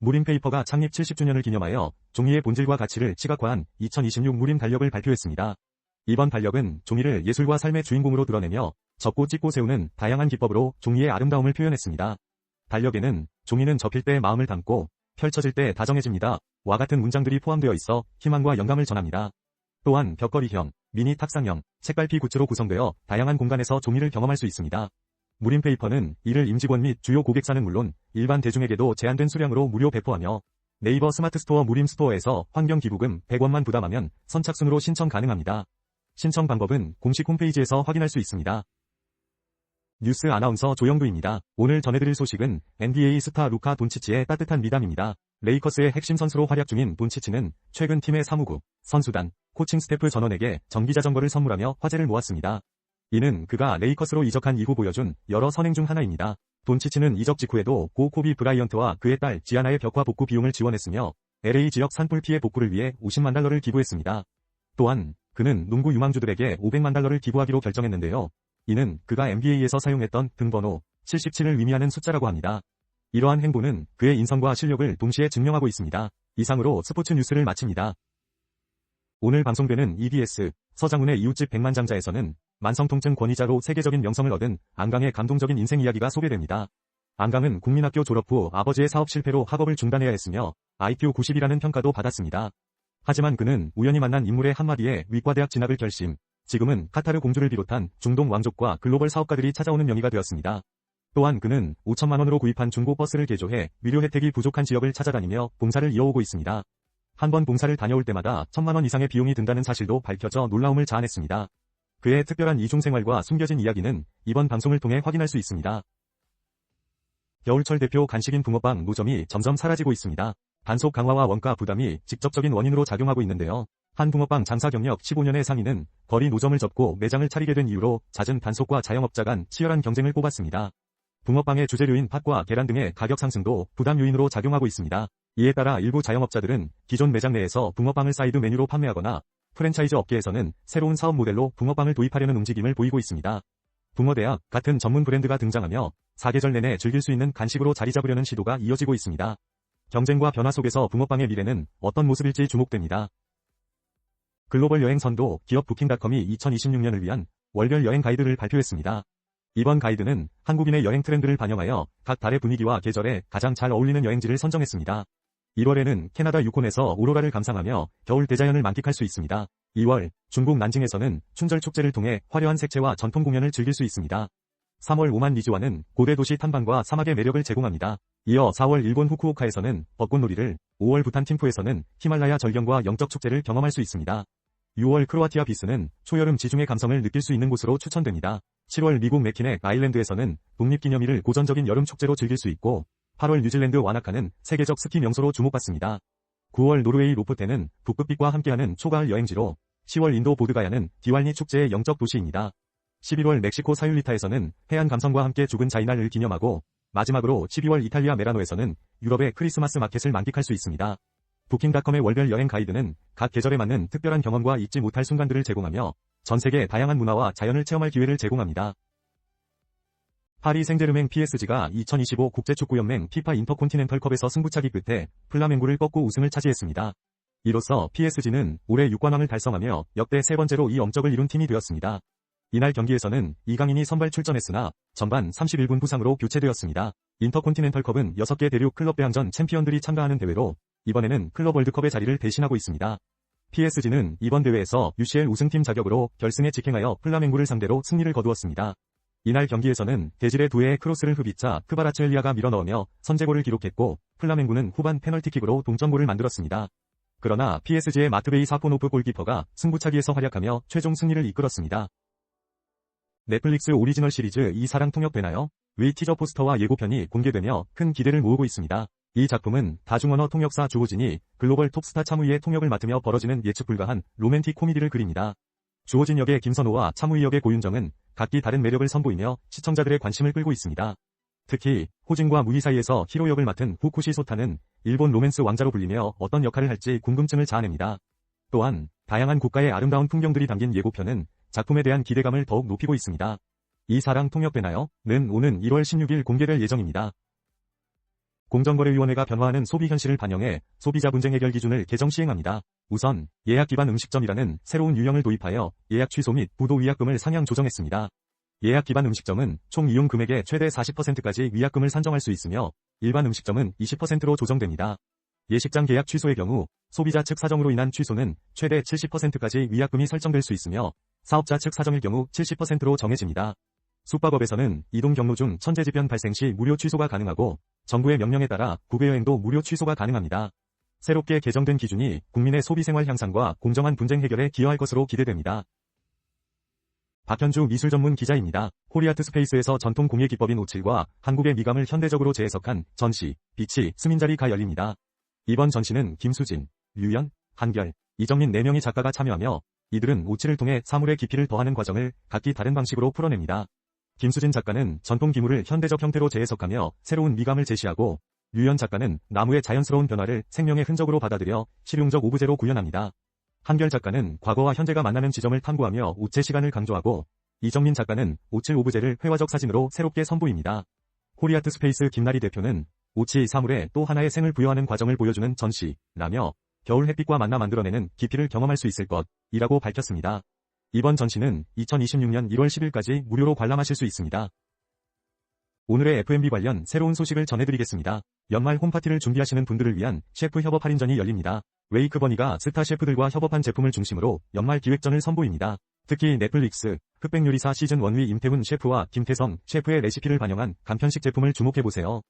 무림페이퍼가 창립 70주년을 기념하여 종이의 본질과 가치를 시각화한 2026 무림 달력을 발표했습니다. 이번 달력은 종이를 예술과 삶의 주인공으로 드러내며 접고 찢고 세우는 다양한 기법으로 종이의 아름다움을 표현했습니다. 달력에는 종이는 접힐 때 마음을 담고 펼쳐질 때 다정해집니다. 와 같은 문장들이 포함되어 있어 희망과 영감을 전합니다. 또한 벽걸이형, 미니 탁상형, 책갈피 굿즈로 구성되어 다양한 공간에서 종이를 경험할 수 있습니다. 무림페이퍼는 이를 임직원 및 주요 고객사는 물론 일반 대중에게도 제한된 수량으로 무료 배포하며 네이버 스마트 스토어 무림 스토어에서 환경기부금 100원만 부담하면 선착순으로 신청 가능합니다. 신청 방법은 공식 홈페이지에서 확인할 수 있습니다. 뉴스 아나운서 조영두입니다. 오늘 전해드릴 소식은 NBA 스타 루카 돈치치의 따뜻한 미담입니다. 레이커스의 핵심 선수로 활약 중인 돈치치는 최근 팀의 사무국, 선수단, 코칭 스태프 전원에게 전기자전거를 선물하며 화제를 모았습니다. 이는 그가 레이커스로 이적한 이후 보여준 여러 선행 중 하나입니다. 돈치치는 이적 직후에도 고 코비 브라이언트와 그의 딸 지아나의 벽화 복구 비용을 지원했으며 LA 지역 산불 피해 복구를 위해 $50만 달러를 기부했습니다. 또한 그는 농구 유망주들에게 $500만 달러를 기부하기로 결정했는데요. 이는 그가 NBA에서 사용했던 등번호 77을 의미하는 숫자라고 합니다. 이러한 행보는 그의 인성과 실력을 동시에 증명하고 있습니다. 이상으로 스포츠 뉴스를 마칩니다. 오늘 방송되는 EBS 서장훈의 이웃집 백만장자에서는 만성통증 권위자로 세계적인 명성을 얻은 안강의 감동적인 인생 이야기가 소개됩니다. 안강은 국민학교 졸업 후 아버지의 사업 실패로 학업을 중단해야 했으며 IQ 90이라는 평가도 받았습니다. 하지만 그는 우연히 만난 인물의 한마디에 위과대학 진학을 결심, 지금은 카타르 공주를 비롯한 중동 왕족과 글로벌 사업가들이 찾아오는 명의가 되었습니다. 또한 그는 5천만 원으로 구입한 중고 버스를 개조해 위료 혜택이 부족한 지역을 찾아다니며 봉사를 이어오고 있습니다. 한 번 봉사를 다녀올 때마다 1,000만 원 이상의 비용이 든다는 사실도 밝혀져 놀라움을 자아냈습니다. 그의 특별한 이중생활과 숨겨진 이야기는 이번 방송을 통해 확인할 수 있습니다. 겨울철 대표 간식인 붕어빵 노점이 점점 사라지고 있습니다. 단속 강화와 원가 부담이 직접적인 원인으로 작용하고 있는데요. 한 붕어빵 장사 경력 15년의 상인은 거리 노점을 접고 매장을 차리게 된 이유로 잦은 단속과 자영업자 간 치열한 경쟁을 꼽았습니다. 붕어빵의 주재료인 팥과 계란 등의 가격 상승도 부담 요인으로 작용하고 있습니다. 이에 따라 일부 자영업자들은 기존 매장 내에서 붕어빵을 사이드 메뉴로 판매하거나 프랜차이즈 업계에서는 새로운 사업 모델로 붕어빵을 도입하려는 움직임을 보이고 있습니다. 붕어대학 같은 전문 브랜드가 등장하며 사계절 내내 즐길 수 있는 간식으로 자리 잡으려는 시도가 이어지고 있습니다. 경쟁과 변화 속에서 붕어빵의 미래는 어떤 모습일지 주목됩니다. 글로벌 여행 선도 기업 부킹닷컴이 2026년을 위한 월별 여행 가이드를 발표했습니다. 이번 가이드는 한국인의 여행 트렌드를 반영하여 각 달의 분위기와 계절에 가장 잘 어울리는 여행지를 선정했습니다. 1월에는 캐나다 유콘에서 오로라를 감상하며 겨울 대자연을 만끽할 수 있습니다. 2월, 중국 난징에서는 춘절 축제를 통해 화려한 색채와 전통 공연을 즐길 수 있습니다. 3월 오만 리즈와는 고대 도시 탐방과 사막의 매력을 제공합니다. 이어 4월 일본 후쿠오카에서는 벚꽃놀이를, 5월 부탄 팀푸에서는 히말라야 절경과 영적 축제를 경험할 수 있습니다. 6월 크로아티아 비스는 초여름 지중해 감성을 느낄 수 있는 곳으로 추천됩니다. 7월 미국 맥키넥 아일랜드에서는 독립기념일을 고전적인 여름 축제로 즐길 수 있고 8월 뉴질랜드 와나카는 세계적 스키 명소로 주목받습니다. 9월 노르웨이 로프텐은 북극빛과 함께하는 초가을 여행지로 10월 인도 보드가야는 디왈니 축제의 영적 도시입니다. 11월 멕시코 사율리타에서는 해안 감성과 함께 죽은 자이날을 기념하고 마지막으로 12월 이탈리아 메라노에서는 유럽의 크리스마스 마켓을 만끽할 수 있습니다. 부킹닷컴의 월별 여행 가이드는 각 계절에 맞는 특별한 경험과 잊지 못할 순간들을 제공하며 전 세계 다양한 문화와 자연을 체험할 기회를 제공합니다. 파리 생제르맹 PSG가 2025 국제축구연맹 피파 인터콘티넨털컵에서 승부차기 끝에 플라멩고를 꺾고 우승을 차지했습니다. 이로써 PSG는 올해 6관왕을 달성하며 역대 세 번째로 이 엄적을 이룬 팀이 되었습니다. 이날 경기에서는 이강인이 선발 출전했으나 전반 31분 부상으로 교체되었습니다. 인터콘티넨털컵은 6개 대륙 클럽 대항전 챔피언들이 참가하는 대회로 이번에는 클럽 월드컵의 자리를 대신하고 있습니다. PSG는 이번 대회에서 UCL 우승팀 자격으로 결승에 직행하여 플라멩고를 상대로 승리를 거두었습니다. 이날 경기에서는 대질의 두 회의 크로스를 흡입자 크바라츠엘리아가 밀어넣으며 선제골을 기록했고 플라멩고는 후반 페널티킥으로 동점골을 만들었습니다. 그러나 PSG의 마트베이 사포노프 골키퍼가 승부차기에서 활약하며 최종 승리를 이끌었습니다. 넷플릭스 오리지널 시리즈 이 사랑 통역되나요? 위 티저 포스터와 예고편이 공개되며 큰 기대를 모으고 있습니다. 이 작품은 다중언어 통역사 주호진이 글로벌 톱스타 차무희의 통역을 맡으며 벌어지는 예측 불가한 로맨틱 코미디를 그립니다. 주호진 역의 김선호와 차무희 역의 고윤정은 각기 다른 매력을 선보이며 시청자들의 관심을 끌고 있습니다. 특히 호진과 무희 사이에서 히로 역을 맡은 후쿠시 소타는 일본 로맨스 왕자로 불리며 어떤 역할을 할지 궁금증을 자아냅니다. 또한 다양한 국가의 아름다운 풍경들이 담긴 예고편은 작품에 대한 기대감을 더욱 높이고 있습니다. 이 사랑 통역되나요? 는 오는 1월 16일 공개될 예정입니다. 공정거래위원회가 변화하는 소비 현실을 반영해 소비자 분쟁 해결 기준을 개정 시행합니다. 우선 예약 기반 음식점이라는 새로운 유형을 도입하여 예약 취소 및 부도 위약금을 상향 조정했습니다. 예약 기반 음식점은 총 이용 금액의 최대 40%까지 위약금을 산정할 수 있으며 일반 음식점은 20%로 조정됩니다. 예식장 계약 취소의 경우 소비자 측 사정으로 인한 취소는 최대 70%까지 위약금이 설정될 수 있으며 사업자 측 사정일 경우 70%로 정해집니다. 숙박업에서는 이동 경로 중 천재지변 발생 시 무료 취소가 가능하고 정부의 명령에 따라 국외 여행도 무료 취소가 가능합니다. 새롭게 개정된 기준이 국민의 소비생활 향상과 공정한 분쟁 해결에 기여할 것으로 기대됩니다. 박현주 미술 전문 기자입니다. 코리아트 스페이스에서 전통 공예 기법인 오칠과 한국의 미감을 현대적으로 재해석한 전시, 빛이 스민자리가 열립니다. 이번 전시는 김수진, 류연, 한결, 이정민 4명의 작가가 참여하며 이들은 오칠을 통해 사물의 깊이를 더하는 과정을 각기 다른 방식으로 풀어냅니다. 김수진 작가는 전통 기물을 현대적 형태로 재해석하며 새로운 미감을 제시하고 류연 작가는 나무의 자연스러운 변화를 생명의 흔적으로 받아들여 실용적 오브제로 구현합니다. 한결 작가는 과거와 현재가 만나는 지점을 탐구하며 오체 시간을 강조하고 이정민 작가는 오칠 오브제를 회화적 사진으로 새롭게 선보입니다. 코리아트 스페이스 김나리 대표는 오치 사물에 또 하나의 생을 부여하는 과정을 보여주는 전시라며 겨울 햇빛과 만나 만들어내는 깊이를 경험할 수 있을 것이라고 밝혔습니다. 이번 전시는 2026년 1월 10일까지 무료로 관람하실 수 있습니다. 오늘의 F&B 관련 새로운 소식을 전해드리겠습니다. 연말 홈파티를 준비하시는 분들을 위한 셰프 협업 할인전이 열립니다. 웨이크버니가 스타 셰프들과 협업한 제품을 중심으로 연말 기획전을 선보입니다. 특히 넷플릭스 흑백요리사 시즌1위 임태훈 셰프와 김태성 셰프의 레시피를 반영한 간편식 제품을 주목해보세요.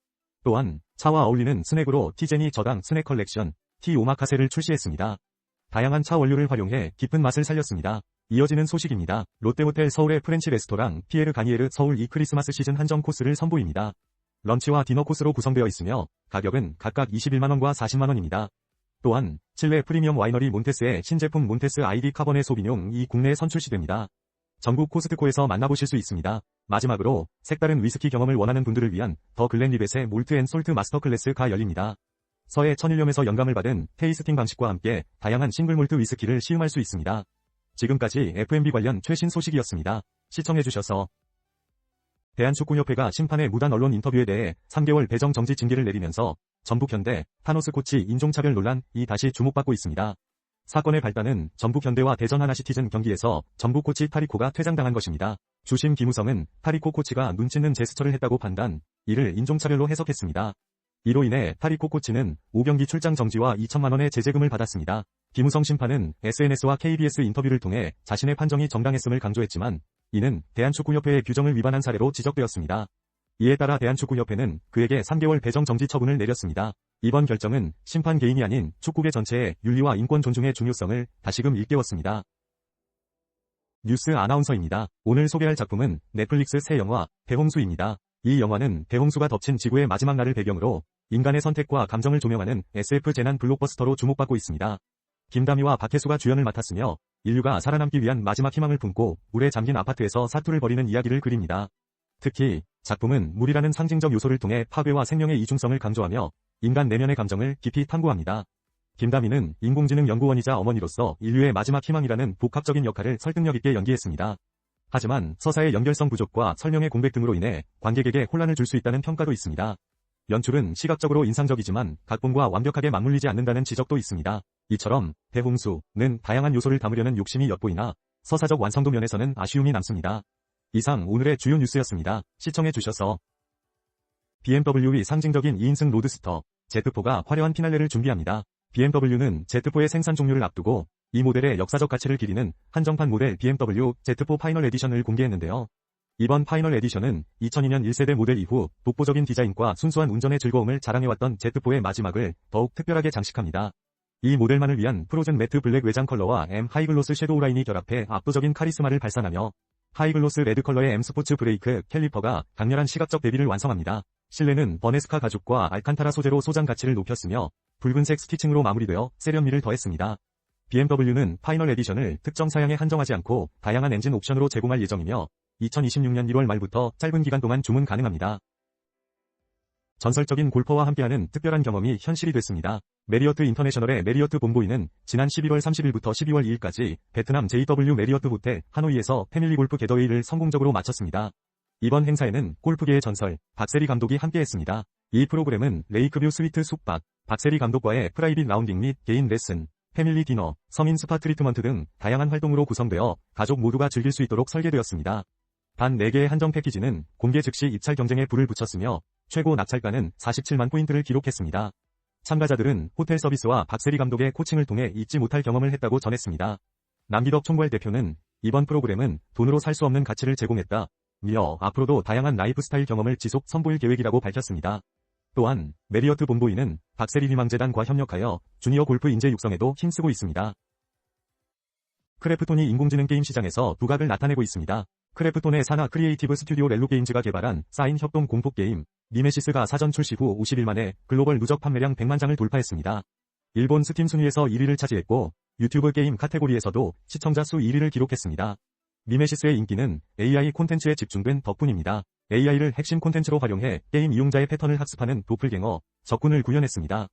또한 차와 어울리는 스낵으로 티제니 저당 스낵 컬렉션 티 오마카세를 출시했습니다. 다양한 차 원료를 활용해 깊은 맛을 살렸습니다. 이어지는 소식입니다. 롯데호텔 서울의 프렌치 레스토랑 피에르 가니에르 서울 이 크리스마스 시즌 한정 코스를 선보입니다. 런치와 디너 코스로 구성되어 있으며 가격은 각각 21만원과 40만원입니다. 또한 칠레 프리미엄 와이너리 몬테스의 신제품 몬테스 아이디 카버네 소비뇽이 국내에 선출시됩니다. 전국 코스트코에서 만나보실 수 있습니다. 마지막으로 색다른 위스키 경험을 원하는 분들을 위한 더 글렌리벳의 몰트 앤 솔트 마스터 클래스가 열립니다. 서해 천일염에서 영감을 받은 테이스팅 방식과 함께 다양한 싱글몰트 위스키를 시음할 수 있습니다. 지금까지 F&B 관련 최신 소식이었습니다. 시청해주셔서 대한축구협회가 심판의 무단 언론 인터뷰에 대해 3개월 배정 정지 징계를 내리면서 전북현대, 타노스 코치 인종차별 논란이 다시 주목받고 있습니다. 사건의 발단은 전북현대와 대전 하나시티즌 경기에서 전북 코치 타리코가 퇴장당한 것입니다. 주심 김우성은 타리코 코치가 눈짓는 제스처를 했다고 판단, 이를 인종차별로 해석했습니다. 이로 인해 타리코 코치는 5경기 출장 정지와 2천만원의 제재금을 받았습니다. 김우성 심판은 SNS와 KBS 인터뷰를 통해 자신의 판정이 정당했음을 강조했지만 이는 대한축구협회의 규정을 위반한 사례로 지적되었습니다. 이에 따라 대한축구협회는 그에게 3개월 배정 정지 처분을 내렸습니다. 이번 결정은 심판 개인이 아닌 축구계 전체의 윤리와 인권 존중의 중요성을 다시금 일깨웠습니다. 뉴스 아나운서입니다. 오늘 소개할 작품은 넷플릭스 새 영화 대홍수입니다. 이 영화는 대홍수가 덮친 지구의 마지막 날을 배경으로 인간의 선택과 감정을 조명하는 SF 재난 블록버스터로 주목받고 있습니다. 김다미와 박혜수가 주연을 맡았으며 인류가 살아남기 위한 마지막 희망을 품고 물에 잠긴 아파트에서 사투를 벌이는 이야기를 그립니다. 특히 작품은 물이라는 상징적 요소를 통해 파괴와 생명의 이중성을 강조하며 인간 내면의 감정을 깊이 탐구합니다. 김다미는 인공지능 연구원이자 어머니로서 인류의 마지막 희망이라는 복합적인 역할을 설득력 있게 연기했습니다. 하지만 서사의 연결성 부족과 설명의 공백 등으로 인해 관객에게 혼란을 줄 수 있다는 평가도 있습니다. 연출은 시각적으로 인상적이지만 각본과 완벽하게 맞물리지 않는다는 지적도 있습니다. 이처럼 대홍수는 다양한 요소를 담으려는 욕심이 엿보이나 서사적 완성도 면에서는 아쉬움이 남습니다. 이상 오늘의 주요 뉴스였습니다. 시청해주셔서 BMW의 상징적인 2인승 로드스터 Z4가 화려한 피날레를 준비합니다. BMW는 Z4의 생산 종료를 앞두고 이 모델의 역사적 가치를 기리는 한정판 모델 BMW Z4 파이널 에디션을 공개했는데요. 이번 파이널 에디션은 2002년 1세대 모델 이후 독보적인 디자인과 순수한 운전의 즐거움을 자랑해왔던 Z4의 마지막을 더욱 특별하게 장식합니다. 이 모델만을 위한 프로즌 매트 블랙 외장 컬러와 M 하이글로스 섀도우 라인이 결합해 압도적인 카리스마를 발산하며 하이글로스 레드 컬러의 M 스포츠 브레이크 캘리퍼가 강렬한 시각적 대비를 완성합니다. 실내는 버네스카 가죽과 알칸타라 소재로 소장 가치를 높였으며 붉은색 스티칭으로 마무리되어 세련미를 더했습니다. BMW는 파이널 에디션을 특정 사양에 한정하지 않고 다양한 엔진 옵션으로 제공할 예정이며 2026년 1월 말부터 짧은 기간 동안 주문 가능합니다. 전설적인 골퍼와 함께하는 특별한 경험이 현실이 됐습니다. 메리어트 인터내셔널의 메리어트 본보이는 지난 11월 30일부터 12월 2일까지 베트남 JW 메리어트 호텔 하노이에서 패밀리 골프 게더웨이를 성공적으로 마쳤습니다. 이번 행사에는 골프계의 전설 박세리 감독이 함께했습니다. 이 프로그램은 레이크뷰 스위트 숙박, 박세리 감독과의 프라이빗 라운딩 및 개인 레슨, 패밀리 디너, 성인 스파 트리트먼트 등 다양한 활동으로 구성되어 가족 모두가 즐길 수 있도록 설계되었습니다. 단 4개의 한정 패키지는 공개 즉시 입찰 경쟁에 불을 붙였으며 최고 낙찰가는 47만 포인트를 기록했습니다. 참가자들은 호텔 서비스와 박세리 감독의 코칭을 통해 잊지 못할 경험을 했다고 전했습니다. 남기덕 총괄 대표는 이번 프로그램은 돈으로 살 수 없는 가치를 제공했다. 며 앞으로도 다양한 라이프 스타일 경험을 지속 선보일 계획이라고 밝혔습니다. 또한 메리어트 본보이는 박세리 희망재단과 협력하여 주니어 골프 인재 육성에도 힘쓰고 있습니다. 크래프톤이 인공지능 게임 시장에서 두각을 나타내고 있습니다. 크래프톤의 산하 크리에이티브 스튜디오 렐로 게임즈가 개발한 사인 협동 공포 게임 미메시스가 사전 출시 후 50일 만에 글로벌 누적 판매량 100만 장을 돌파했습니다. 일본 스팀 순위에서 1위를 차지했고 유튜브 게임 카테고리에서도 시청자 수 1위를 기록했습니다. 미메시스의 인기는 AI 콘텐츠에 집중된 덕분입니다. AI를 핵심 콘텐츠로 활용해 게임 이용자의 패턴을 학습하는 도플갱어, 적군을 구현했습니다.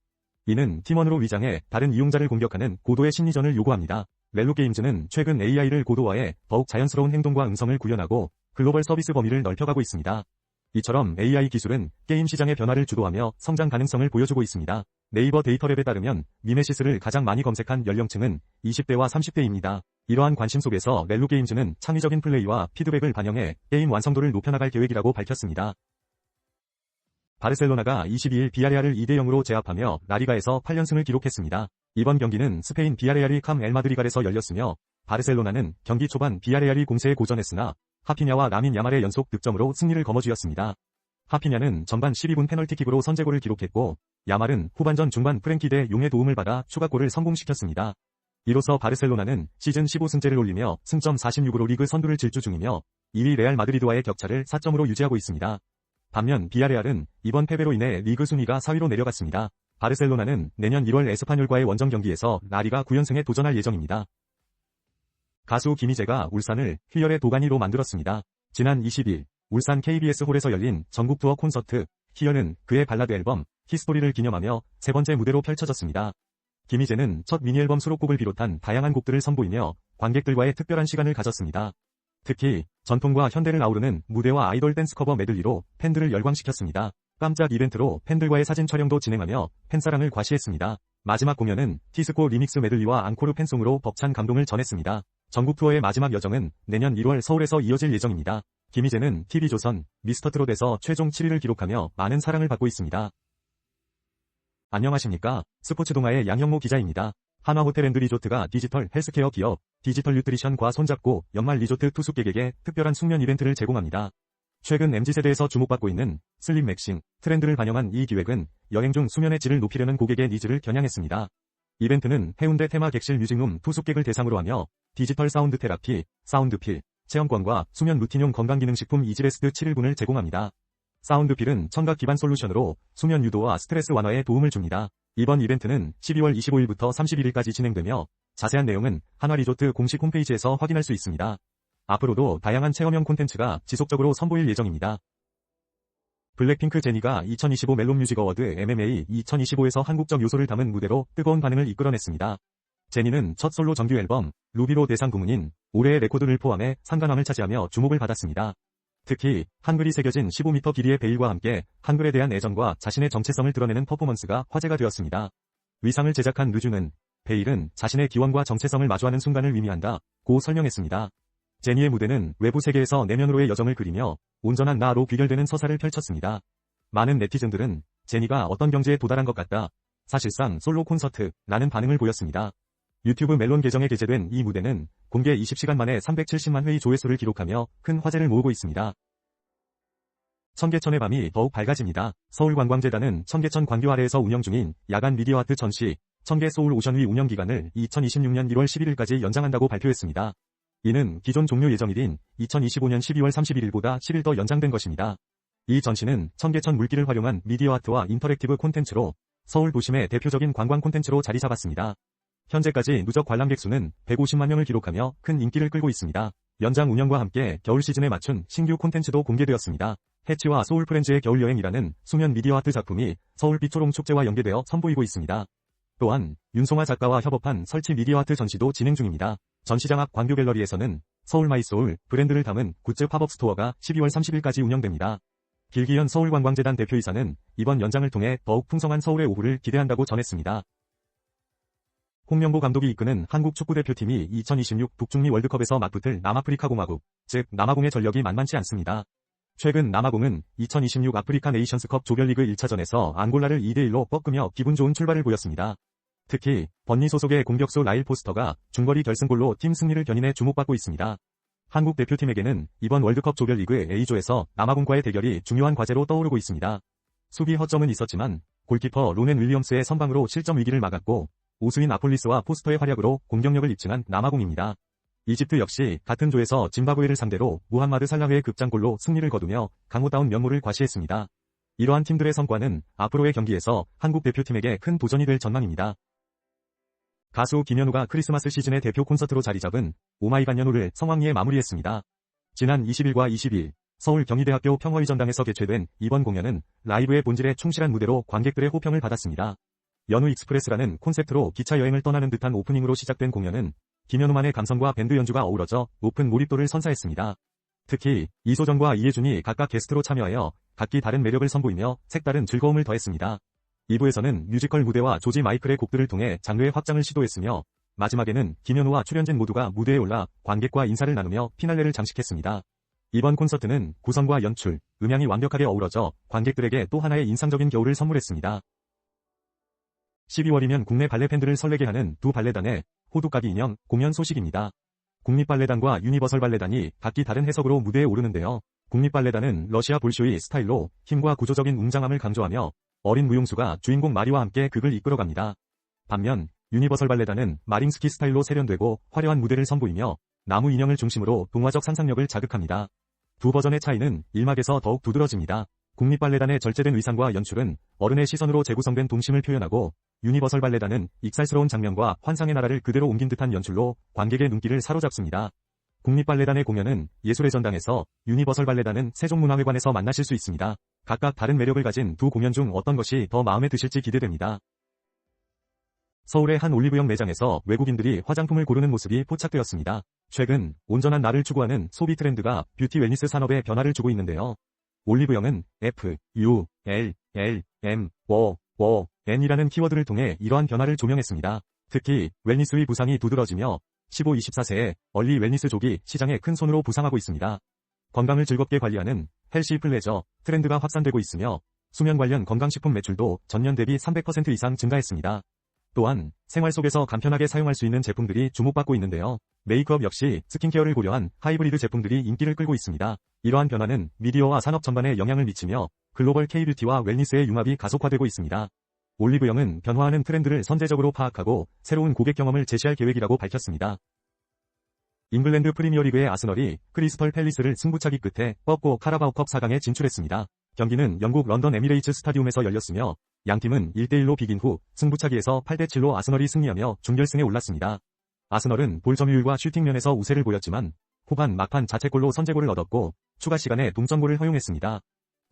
이는 팀원으로 위장해 다른 이용자를 공격하는 고도의 심리전을 요구합니다. 렐로 게임즈는 최근 AI를 고도화해 더욱 자연스러운 행동과 음성을 구현하고 글로벌 서비스 범위를 넓혀가고 있습니다. 이처럼 AI 기술은 게임 시장의 변화를 주도하며 성장 가능성을 보여주고 있습니다. 네이버 데이터랩에 따르면 미메시스를 가장 많이 검색한 연령층은 20대와 30대입니다. 이러한 관심 속에서 렐로 게임즈는 창의적인 플레이와 피드백을 반영해 게임 완성도를 높여나갈 계획이라고 밝혔습니다. 바르셀로나가 22일 비아레알을 2대0으로 제압하며 라리가에서 8연승을 기록했습니다. 이번 경기는 스페인 비아레알이 캄 엘마드리갈에서 열렸으며 바르셀로나는 경기 초반 비아레알이 공세에 고전했으나 하피냐와 라민 야말의 연속 득점으로 승리를 거머쥐었습니다. 하피냐는 전반 12분 페널티킥으로 선제골을 기록했고 야말은 후반전 중반 프랭키 대 용의 도움을 받아 추가골을 성공시켰습니다. 이로써 바르셀로나는 시즌 15승째를 올리며 승점 46으로 리그 선두를 질주 중이며 2위 레알 마드리드와의 격차를 4점으로 유지하고 있습니다. 반면 비아레알은 이번 패배로 인해 리그 순위가 4위로 내려갔습니다. 바르셀로나는 내년 1월 에스파뇰과의 원정 경기에서 라리가 9연승에 도전할 예정입니다. 가수 김희재가 울산을 희열의 도가니로 만들었습니다. 지난 20일 울산 KBS 홀에서 열린 전국 투어 콘서트 희열은 그의 발라드 앨범 히스토리를 기념하며 세 번째 무대로 펼쳐졌습니다. 김희재는 첫 미니앨범 수록곡을 비롯한 다양한 곡들을 선보이며 관객들과의 특별한 시간을 가졌습니다. 특히 전통과 현대를 아우르는 무대와 아이돌 댄스 커버 메들리로 팬들을 열광시켰습니다. 깜짝 이벤트로 팬들과의 사진 촬영도 진행하며 팬사랑을 과시했습니다. 마지막 공연은 티스코 리믹스 메들리와 앙코르 팬송으로 벅찬 감동을 전했습니다. 전국 투어의 마지막 여정은 내년 1월 서울에서 이어질 예정입니다. 김희재는 TV조선, 미스터트롯에서 최종 7위를 기록하며 많은 사랑을 받고 있습니다. 안녕하십니까? 스포츠 동아의 양형모 기자입니다. 한화호텔앤리조트가 디지털 헬스케어 기업 디지털 뉴트리션과 손잡고 연말 리조트 투숙객에게 특별한 숙면 이벤트를 제공합니다. 최근 MZ세대에서 주목받고 있는 슬림 맥싱 트렌드를 반영한 이 기획은 여행 중 수면의 질을 높이려는 고객의 니즈를 겨냥했습니다. 이벤트는 해운대 테마 객실 뮤직룸 투숙객을 대상으로 하며 디지털 사운드 테라피, 사운드필, 체험권과 수면 루틴용 건강기능식품 이지레스트 7일분을 제공합니다. 사운드필은 청각 기반 솔루션으로 수면 유도와 스트레스 완화에 도움을 줍니다. 이번 이벤트는 12월 25일부터 31일까지 진행되며 자세한 내용은 한화리조트 공식 홈페이지에서 확인할 수 있습니다. 앞으로도 다양한 체험형 콘텐츠가 지속적으로 선보일 예정입니다. 블랙핑크 제니가 2025 멜론 뮤직 어워드 MMA 2025에서 한국적 요소를 담은 무대로 뜨거운 반응을 이끌어냈습니다. 제니는 첫 솔로 정규 앨범 루비로 대상 구문인 올해의 레코드를 포함해 상관왕을 차지하며 주목을 받았습니다. 특히 한글이 새겨진 15m 길이의 베일과 함께 한글에 대한 애정과 자신의 정체성을 드러내는 퍼포먼스가 화제가 되었습니다. 의상을 제작한 르주는 베일은 자신의 기원과 정체성을 마주하는 순간을 의미한다 고 설명했습니다. 제니의 무대는 외부 세계에서 내면으로의 여정을 그리며 온전한 나로 귀결되는 서사를 펼쳤습니다. 많은 네티즌들은 제니가 어떤 경지에 도달한 것 같다. 사실상 솔로 콘서트라는 반응을 보였습니다. 유튜브 멜론 계정에 게재된 이 무대는 공개 20시간 만에 370만 회의 조회수를 기록하며 큰 화제를 모으고 있습니다. 청계천의 밤이 더욱 밝아집니다. 서울관광재단은 청계천 광교 아래에서 운영 중인 야간 미디어 아트 전시 청계 소울 오션위 운영 기간을 2026년 1월 11일까지 연장한다고 발표했습니다. 이는 기존 종료 예정일인 2025년 12월 31일보다 7일 더 연장된 것입니다. 이 전시는 청계천 물길을 활용한 미디어 아트와 인터랙티브 콘텐츠로 서울 도심의 대표적인 관광 콘텐츠로 자리 잡았습니다. 현재까지 누적 관람객 수는 150만 명을 기록하며 큰 인기를 끌고 있습니다. 연장 운영과 함께 겨울 시즌에 맞춘 신규 콘텐츠도 공개되었습니다. 해치와 소울 프렌즈의 겨울여행이라는 수면 미디어 아트 작품이 서울 빛초롱 축제와 연계되어 선보이고 있습니다. 또한 윤송아 작가와 협업한 설치 미디어 아트 전시도 진행 중입니다. 전시장 앞 광교 갤러리에서는 서울 마이소울 브랜드를 담은 굿즈 팝업 스토어가 12월 30일까지 운영됩니다. 길기현 서울관광재단 대표이사는 이번 연장을 통해 더욱 풍성한 서울의 오후를 기대한다고 전했습니다. 홍명보 감독이 이끄는 한국 축구대표팀이 2026 북중미 월드컵에서 맞붙을 남아프리카 공화국, 즉 남아공의 전력이 만만치 않습니다. 최근 남아공은 2026 아프리카 네이션스컵 조별리그 1차전에서 앙골라를 2대1로 꺾으며 기분 좋은 출발을 보였습니다. 특히 번니 소속의 공격수 라일 포스터가 중거리 결승골로 팀 승리를 견인해 주목받고 있습니다. 한국 대표팀에게는 이번 월드컵 조별리그 A조에서 남아공과의 대결이 중요한 과제로 떠오르고 있습니다. 수비 허점은 있었지만 골키퍼 로넨 윌리엄스의 선방으로 실점 위기를 막았고 우수인 아폴리스와 포스터의 활약으로 공격력을 입증한 남아공입니다. 이집트 역시 같은 조에서 짐바브웨를 상대로 무함마드 살라흐의 급장골로 승리를 거두며 강호다운 면모를 과시했습니다. 이러한 팀들의 성과는 앞으로의 경기에서 한국 대표팀에게 큰 도전이 될 전망입니다. 가수 김현우가 크리스마스 시즌의 대표 콘서트로 자리 잡은 오마이갓연호를 성황리에 마무리했습니다. 지난 20일과 22일 서울 경희대학교 평화의전당에서 개최된 이번 공연은 라이브의 본질에 충실한 무대로 관객들의 호평을 받았습니다. 연우 익스프레스라는 콘셉트로 기차 여행을 떠나는 듯한 오프닝으로 시작된 공연은 김현우만의 감성과 밴드 연주가 어우러져 높은 몰입도를 선사했습니다. 특히 이소정과 이혜준이 각각 게스트로 참여하여 각기 다른 매력을 선보이며 색다른 즐거움을 더했습니다. 2부에서는 뮤지컬 무대와 조지 마이클의 곡들을 통해 장르의 확장을 시도했으며 마지막에는 김현우와 출연진 모두가 무대에 올라 관객과 인사를 나누며 피날레를 장식했습니다. 이번 콘서트는 구성과 연출, 음향이 완벽하게 어우러져 관객들에게 또 하나의 인상적인 겨울을 선물했습니다. 12월이면 국내 발레 팬들을 설레게 하는 두 발레단의 호두까기 인형 공연 소식입니다. 국립발레단과 유니버설 발레단이 각기 다른 해석으로 무대에 오르는데요. 국립발레단은 러시아 볼쇼이 스타일로 힘과 구조적인 웅장함을 강조하며 어린 무용수가 주인공 마리와 함께 극을 이끌어갑니다. 반면 유니버설 발레단은 마링스키 스타일로 세련되고 화려한 무대를 선보이며 나무 인형을 중심으로 동화적 상상력을 자극합니다. 두 버전의 차이는 1막에서 더욱 두드러집니다. 국립발레단의 절제된 의상과 연출은 어른의 시선으로 재구성된 동심을 표현하고 유니버설 발레단은 익살스러운 장면과 환상의 나라를 그대로 옮긴 듯한 연출로 관객의 눈길을 사로잡습니다. 국립발레단의 공연은 예술의 전당에서, 유니버설 발레단은 세종문화회관에서 만나실 수 있습니다. 각각 다른 매력을 가진 두 공연 중 어떤 것이 더 마음에 드실지 기대됩니다. 서울의 한 올리브영 매장에서 외국인들이 화장품을 고르는 모습이 포착되었습니다. 최근 온전한 나를 추구하는 소비 트렌드가 뷰티 웰니스 산업에 변화를 주고 있는데요. 올리브영은 F, U, L, L, M, O, N이라는 키워드를 통해 이러한 변화를 조명했습니다. 특히 웰니스의 부상이 두드러지며 15-24세의 얼리 웰니스족이 시장에 큰 손으로 부상하고 있습니다. 건강을 즐겁게 관리하는 헬시 플레저 트렌드가 확산되고 있으며 수면 관련 건강식품 매출도 전년 대비 300% 이상 증가했습니다. 또한 생활 속에서 간편하게 사용할 수 있는 제품들이 주목받고 있는데요. 메이크업 역시 스킨케어를 고려한 하이브리드 제품들이 인기를 끌고 있습니다. 이러한 변화는 미디어와 산업 전반에 영향을 미치며 글로벌 K-뷰티와 웰니스의 융합이 가속화되고 있습니다. 올리브영은 변화하는 트렌드를 선제적으로 파악하고 새로운 고객 경험을 제시할 계획이라고 밝혔습니다. 잉글랜드 프리미어리그의 아스널이 크리스털 팰리스를 승부차기 끝에 뻗고 카라바오컵 4강에 진출했습니다. 경기는 영국 런던 에미레이츠 스타디움에서 열렸으며 양팀은 1대1로 비긴 후 승부차기에서 8대7로 아스널이 승리하며 준결승에 올랐습니다. 아스널은 볼 점유율과 슈팅면에서 우세를 보였지만 후반 막판 자책골로 선제골을 얻었고 추가 시간에 동점골을 허용했습니다.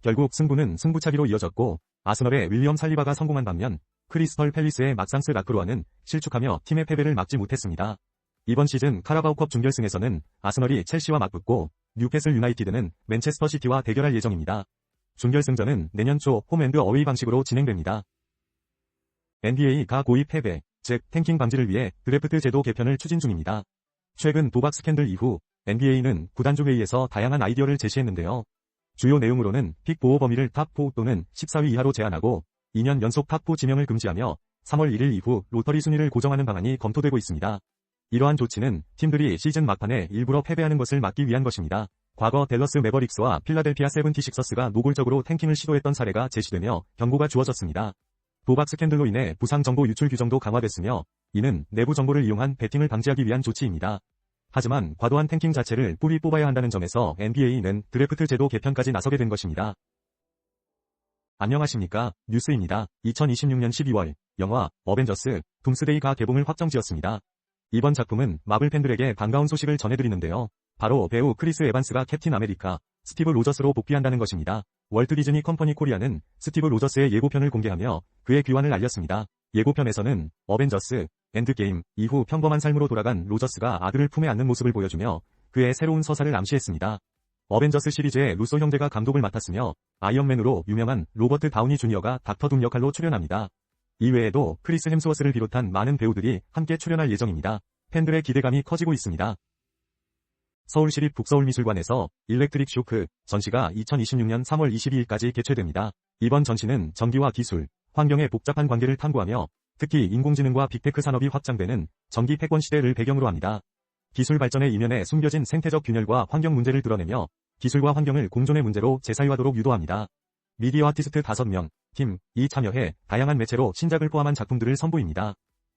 결국 승부는 승부차기로 이어졌고 아스널의 윌리엄 살리바가 성공한 반면 크리스털 팰리스의 막상스 라크로아는 실축하며 팀의 패배를 막지 못했습니다. 이번 시즌 카라바오컵 준결승에서는 아스널이 첼시와 맞붙고 뉴캐슬 유나이티드는 맨체스터 시티와 대결할 예정입니다. 준결승전은 내년 초 홈앤드 어웨이 방식으로 진행됩니다. NBA가 고의 패배, 즉 탱킹 방지를 위해 드래프트 제도 개편을 추진 중입니다. 최근 도박 스캔들 이후 NBA는 구단주 회의에서 다양한 아이디어를 제시했는데요. 주요 내용으로는 픽 보호 범위를 탑4 또는 14위 이하로 제한하고 2년 연속 탑4 지명을 금지하며 3월 1일 이후 로터리 순위를 고정하는 방안이 검토되고 있습니다. 이러한 조치는 팀들이 시즌 막판에 일부러 패배하는 것을 막기 위한 것입니다. 과거 댈러스 매버릭스와 필라델피아 세븐티식서스가 노골적으로 탱킹을 시도했던 사례가 제시되며 경고가 주어졌습니다. 도박 스캔들로 인해 부상 정보 유출 규정도 강화됐으며 이는 내부 정보를 이용한 베팅을 방지하기 위한 조치입니다. 하지만 과도한 탱킹 자체를 뿌리 뽑아야 한다는 점에서 NBA는 드래프트 제도 개편까지 나서게 된 것입니다. 안녕하십니까, 뉴스입니다. 2026년 12월 영화 어벤져스 둠스데이가 개봉을 확정지었습니다. 이번 작품은 마블 팬들에게 반가운 소식을 전해드리는데요. 바로 배우 크리스 에반스가 캡틴 아메리카 스티브 로저스로 복귀한다는 것입니다. 월트 디즈니 컴퍼니 코리아는 스티브 로저스의 예고편을 공개하며 그의 귀환을 알렸습니다. 예고편에서는 어벤져스 엔드게임 이후 평범한 삶으로 돌아간 로저스가 아들을 품에 안는 모습을 보여주며 그의 새로운 서사를 암시했습니다. 어벤져스 시리즈의 루소 형제가 감독을 맡았으며 아이언맨으로 유명한 로버트 다우니 주니어가 닥터 둠 역할로 출연합니다. 이외에도 크리스 햄스워스를 비롯한 많은 배우들이 함께 출연할 예정입니다. 팬들의 기대감이 커지고 있습니다. 서울시립 북서울미술관에서 일렉트릭 쇼크 전시가 2026년 3월 22일까지 개최됩니다. 이번 전시는 전기와 기술, 환경의 복잡한 관계를 탐구하며 특히 인공지능과 빅테크 산업이 확장되는 전기 패권 시대를 배경으로 합니다. 기술 발전의 이면에 숨겨진 생태적 균열과 환경 문제를 드러내며 기술과 환경을 공존의 문제로 재사유하도록 유도합니다. 미디어 아티스트 5명, 팀이 참여해 다양한 매체로 신작을 포함한 작품들을 선보입니다.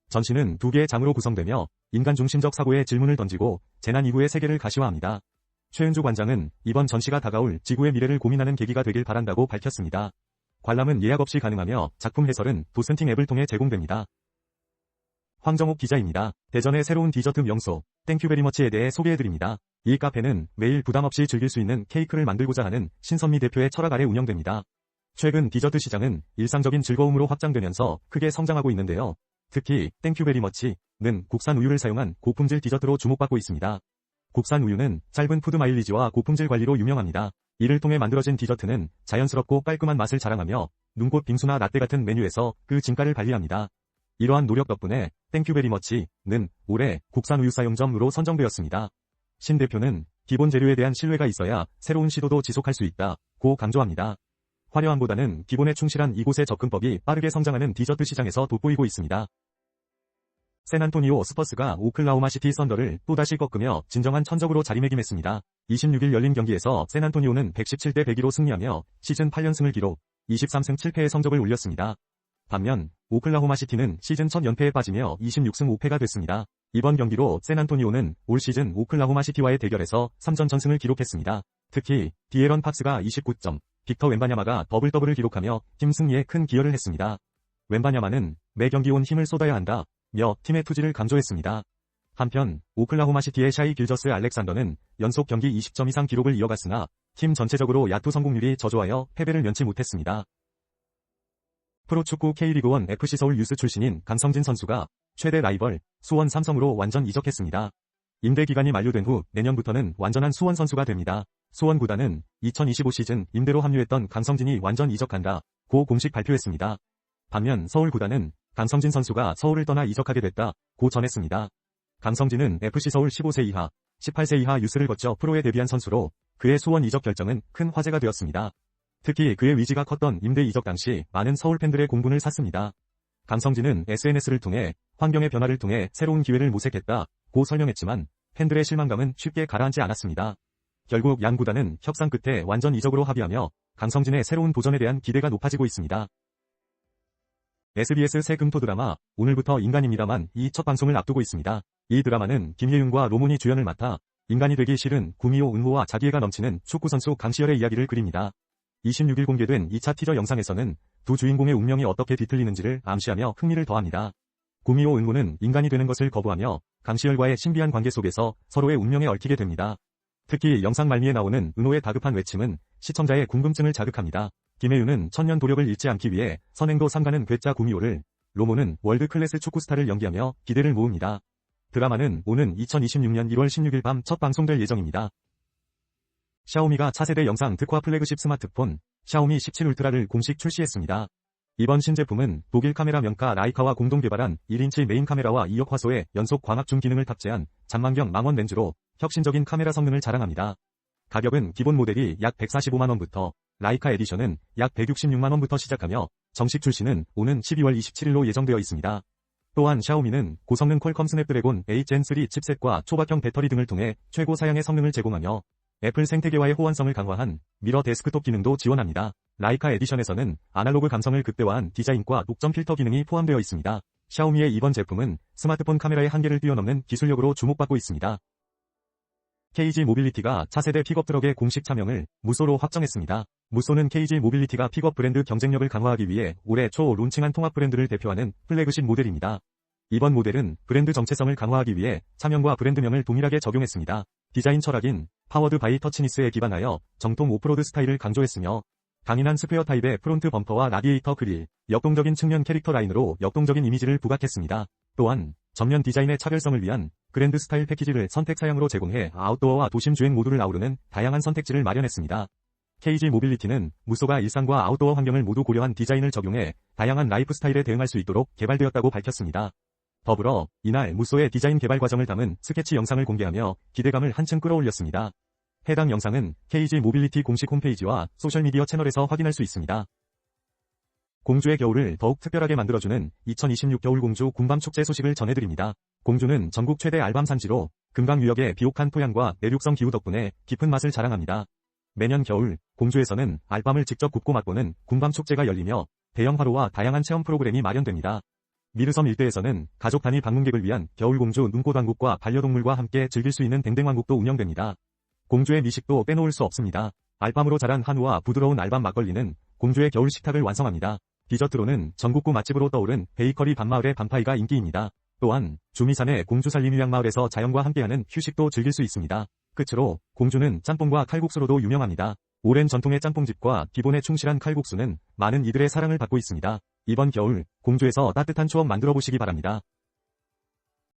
전시는 2개의 장으로 구성되며 인간 중심적 사고에 질문을 던지고 재난 이후의 세계를 가시화합니다. 최은주 관장은 이번 전시가 다가올 지구의 미래를 고민하는 계기가 되길 바란다고 밝혔습니다. 관람은 예약 없이 가능하며 작품 해설은 도슨팅 앱을 통해 제공됩니다. 황정옥 기자입니다. 대전의 새로운 디저트 명소 땡큐베리머치에 대해 소개해드립니다. 이 카페는 매일 부담없이 즐길 수 있는 케이크를 만들고자 하는 신선미 대표의 철학 아래 운영됩니다. 최근 디저트 시장은 일상적인 즐거움으로 확장되면서 크게 성장하고 있는데요. 특히 땡큐베리머치는 국산 우유를 사용한 고품질 디저트로 주목받고 있습니다. 국산 우유는 짧은 푸드 마일리지와 고품질 관리로 유명합니다. 이를 통해 만들어진 디저트는 자연스럽고 깔끔한 맛을 자랑하며 눈꽃 빙수나 라떼 같은 메뉴에서 그 진가를 발휘합니다. 이러한 노력 덕분에 땡큐베리머치는 올해 국산 우유 사용점으로 선정되었습니다. 신 대표는 기본 재료에 대한 신뢰가 있어야 새로운 시도도 지속할 수 있다고 강조합니다. 화려함보다는 기본에 충실한 이곳의 접근법이 빠르게 성장하는 디저트 시장에서 돋보이고 있습니다. 샌안토니오 스퍼스가 오클라호마 시티 썬더를 또다시 꺾으며 진정한 천적으로 자리매김했습니다. 26일 열린 경기에서 샌안토니오는 117대 102로 승리하며 시즌 8연승을 기록, 23승 7패의 성적을 올렸습니다. 반면 오클라호마 시티는 시즌 첫 연패에 빠지며 26승 5패가 됐습니다. 이번 경기로 샌안토니오는 올 시즌 오클라호마 시티와의 대결에서 3전 전승을 기록했습니다. 특히 디에런 팍스가 29점, 빅터 웬바냐마가 더블더블을 기록하며 팀 승리에 큰 기여를 했습니다. 웬바냐마는 매 경기 온 힘을 쏟아야 한다며 팀의 투지를 강조했습니다. 한편 오클라호마 시티의 샤이 길저스 알렉산더는 연속 경기 20점 이상 기록을 이어갔으나 팀 전체적으로 야투 성공률이 저조하여 패배를 면치 못했습니다. 프로축구 K리그1 FC서울 유스 출신인 강성진 선수가 최대 라이벌 수원 삼성으로 완전 이적했습니다. 임대 기간이 만료된 후 내년부터는 완전한 수원 선수가 됩니다. 수원 구단은 2025 시즌 임대로 합류했던 강성진이 완전 이적한다고 공식 발표했습니다. 반면 서울 구단은 강성진 선수가 서울을 떠나 이적하게 됐다고 전했습니다. 강성진은 FC서울 15세 이하, 18세 이하 유스를 거쳐 프로에 데뷔한 선수로 그의 수원 이적 결정은 큰 화제가 되었습니다. 특히 그의 의지가 컸던 임대 이적 당시 많은 서울 팬들의 공분을 샀습니다. 강성진은 SNS를 통해 환경의 변화를 통해 새로운 기회를 모색했다고 설명했지만 팬들의 실망감은 쉽게 가라앉지 않았습니다. 결국 양 구단은 협상 끝에 완전 이적으로 합의하며 강성진의 새로운 도전에 대한 기대가 높아지고 있습니다. SBS 새 금토 드라마 오늘부터 인간입니다만 이 첫 방송을 앞두고 있습니다. 이 드라마는 김예윤과 로몬이 주연을 맡아 인간이 되기 싫은 구미호 은호와 자기애가 넘치는 축구선수 강시열의 이야기를 그립니다. 26일 공개된 2차 티저 영상에서는 두 주인공의 운명이 어떻게 뒤틀리는지를 암시하며 흥미를 더합니다. 구미호 은호는 인간이 되는 것을 거부하며 강시열과의 신비한 관계 속에서 서로의 운명에 얽히게 됩니다. 특히 영상 말미에 나오는 은호의 다급한 외침은 시청자의 궁금증을 자극합니다. 김혜윤은 천년 도력을 잃지 않기 위해 선행도 삼가는 괴짜 구미호를, 로몬은 월드 클래스 축구 스타를 연기하며 기대를 모읍니다. 드라마는 오는 2026년 1월 16일 밤 첫 방송될 예정입니다. 샤오미가 차세대 영상 특화 플래그십 스마트폰 샤오미 17 울트라를 공식 출시했습니다. 이번 신제품은 독일 카메라 명가 라이카와 공동 개발한 1인치 메인 카메라와 2억 화소의 연속 광학 줌 기능을 탑재한 잔망경 망원 렌즈로 혁신적인 카메라 성능을 자랑합니다. 가격은 기본 모델이 약 145만원부터 라이카 에디션은 약 166만원부터 시작하며 정식 출시는 오는 12월 27일로 예정되어 있습니다. 또한 샤오미는 고성능 퀄컴 스냅드래곤 8 젠3 칩셋과 초박형 배터리 등을 통해 최고 사양의 성능을 제공하며 애플 생태계와의 호환성을 강화한 미러 데스크톱 기능도 지원합니다. 라이카 에디션에서는 아날로그 감성을 극대화한 디자인과 독점 필터 기능이 포함되어 있습니다. 샤오미의 이번 제품은 스마트폰 카메라의 한계를 뛰어넘는 기술력으로 주목받고 있습니다. KG 모빌리티가 차세대 픽업트럭의 공식 차명을 무쏘로 확정했습니다. 무쏘는 KG 모빌리티가 픽업 브랜드 경쟁력을 강화하기 위해 올해 초 론칭한 통합 브랜드를 대표하는 플래그십 모델입니다. 이번 모델은 브랜드 정체성을 강화하기 위해 차명과 브랜드명을 동일하게 적용했습니다. 디자인 철학인 파워드 바이 터치니스에 기반하여 정통 오프로드 스타일을 강조했으며 강인한 스퀘어 타입의 프론트 범퍼와 라디에이터 그릴, 역동적인 측면 캐릭터 라인으로 역동적인 이미지를 부각했습니다. 또한 전면 디자인의 차별성을 위한 그랜드 스타일 패키지를 선택 사양으로 제공해 아웃도어와 도심 주행 모두를 아우르는 다양한 선택지를 마련했습니다. KG 모빌리티는 무쏘가 일상과 아웃도어 환경을 모두 고려한 디자인을 적용해 다양한 라이프 스타일에 대응할 수 있도록 개발되었다고 밝혔습니다. 더불어 이날 무쏘의 디자인 개발 과정을 담은 스케치 영상을 공개하며 기대감을 한층 끌어올렸습니다. 해당 영상은 KG 모빌리티 공식 홈페이지와 소셜미디어 채널에서 확인할 수 있습니다. 공주의 겨울을 더욱 특별하게 만들어주는 2026 겨울공주 군밤축제 소식을 전해드립니다. 공주는 전국 최대 알밤 산지로 금강유역의 비옥한 토양과 내륙성 기후 덕분에 깊은 맛을 자랑합니다. 매년 겨울, 공주에서는 알밤을 직접 굽고 맛보는 군밤축제가 열리며 대형 화로와 다양한 체험 프로그램이 마련됩니다. 미르섬 일대에서는 가족 단위 방문객을 위한 겨울공주 눈꽃왕국과 반려동물과 함께 즐길 수 있는 댕댕왕국도 운영됩니다. 공주의 미식도 빼놓을 수 없습니다. 알밤으로 자란 한우와 부드러운 알밤 막걸리는 공주의 겨울 식탁을 완성합니다. 디저트로는 전국구 맛집으로 떠오른 베이커리 밤마을의 밤파이가 인기입니다. 또한 주미산의 공주살림휴양마을에서 자연과 함께하는 휴식도 즐길 수 있습니다. 끝으로 공주는 짬뽕과 칼국수로도 유명합니다. 오랜 전통의 짬뽕집과 기본에 충실한 칼국수는 많은 이들의 사랑을 받고 있습니다. 이번 겨울 공주에서 따뜻한 추억 만들어 보시기 바랍니다.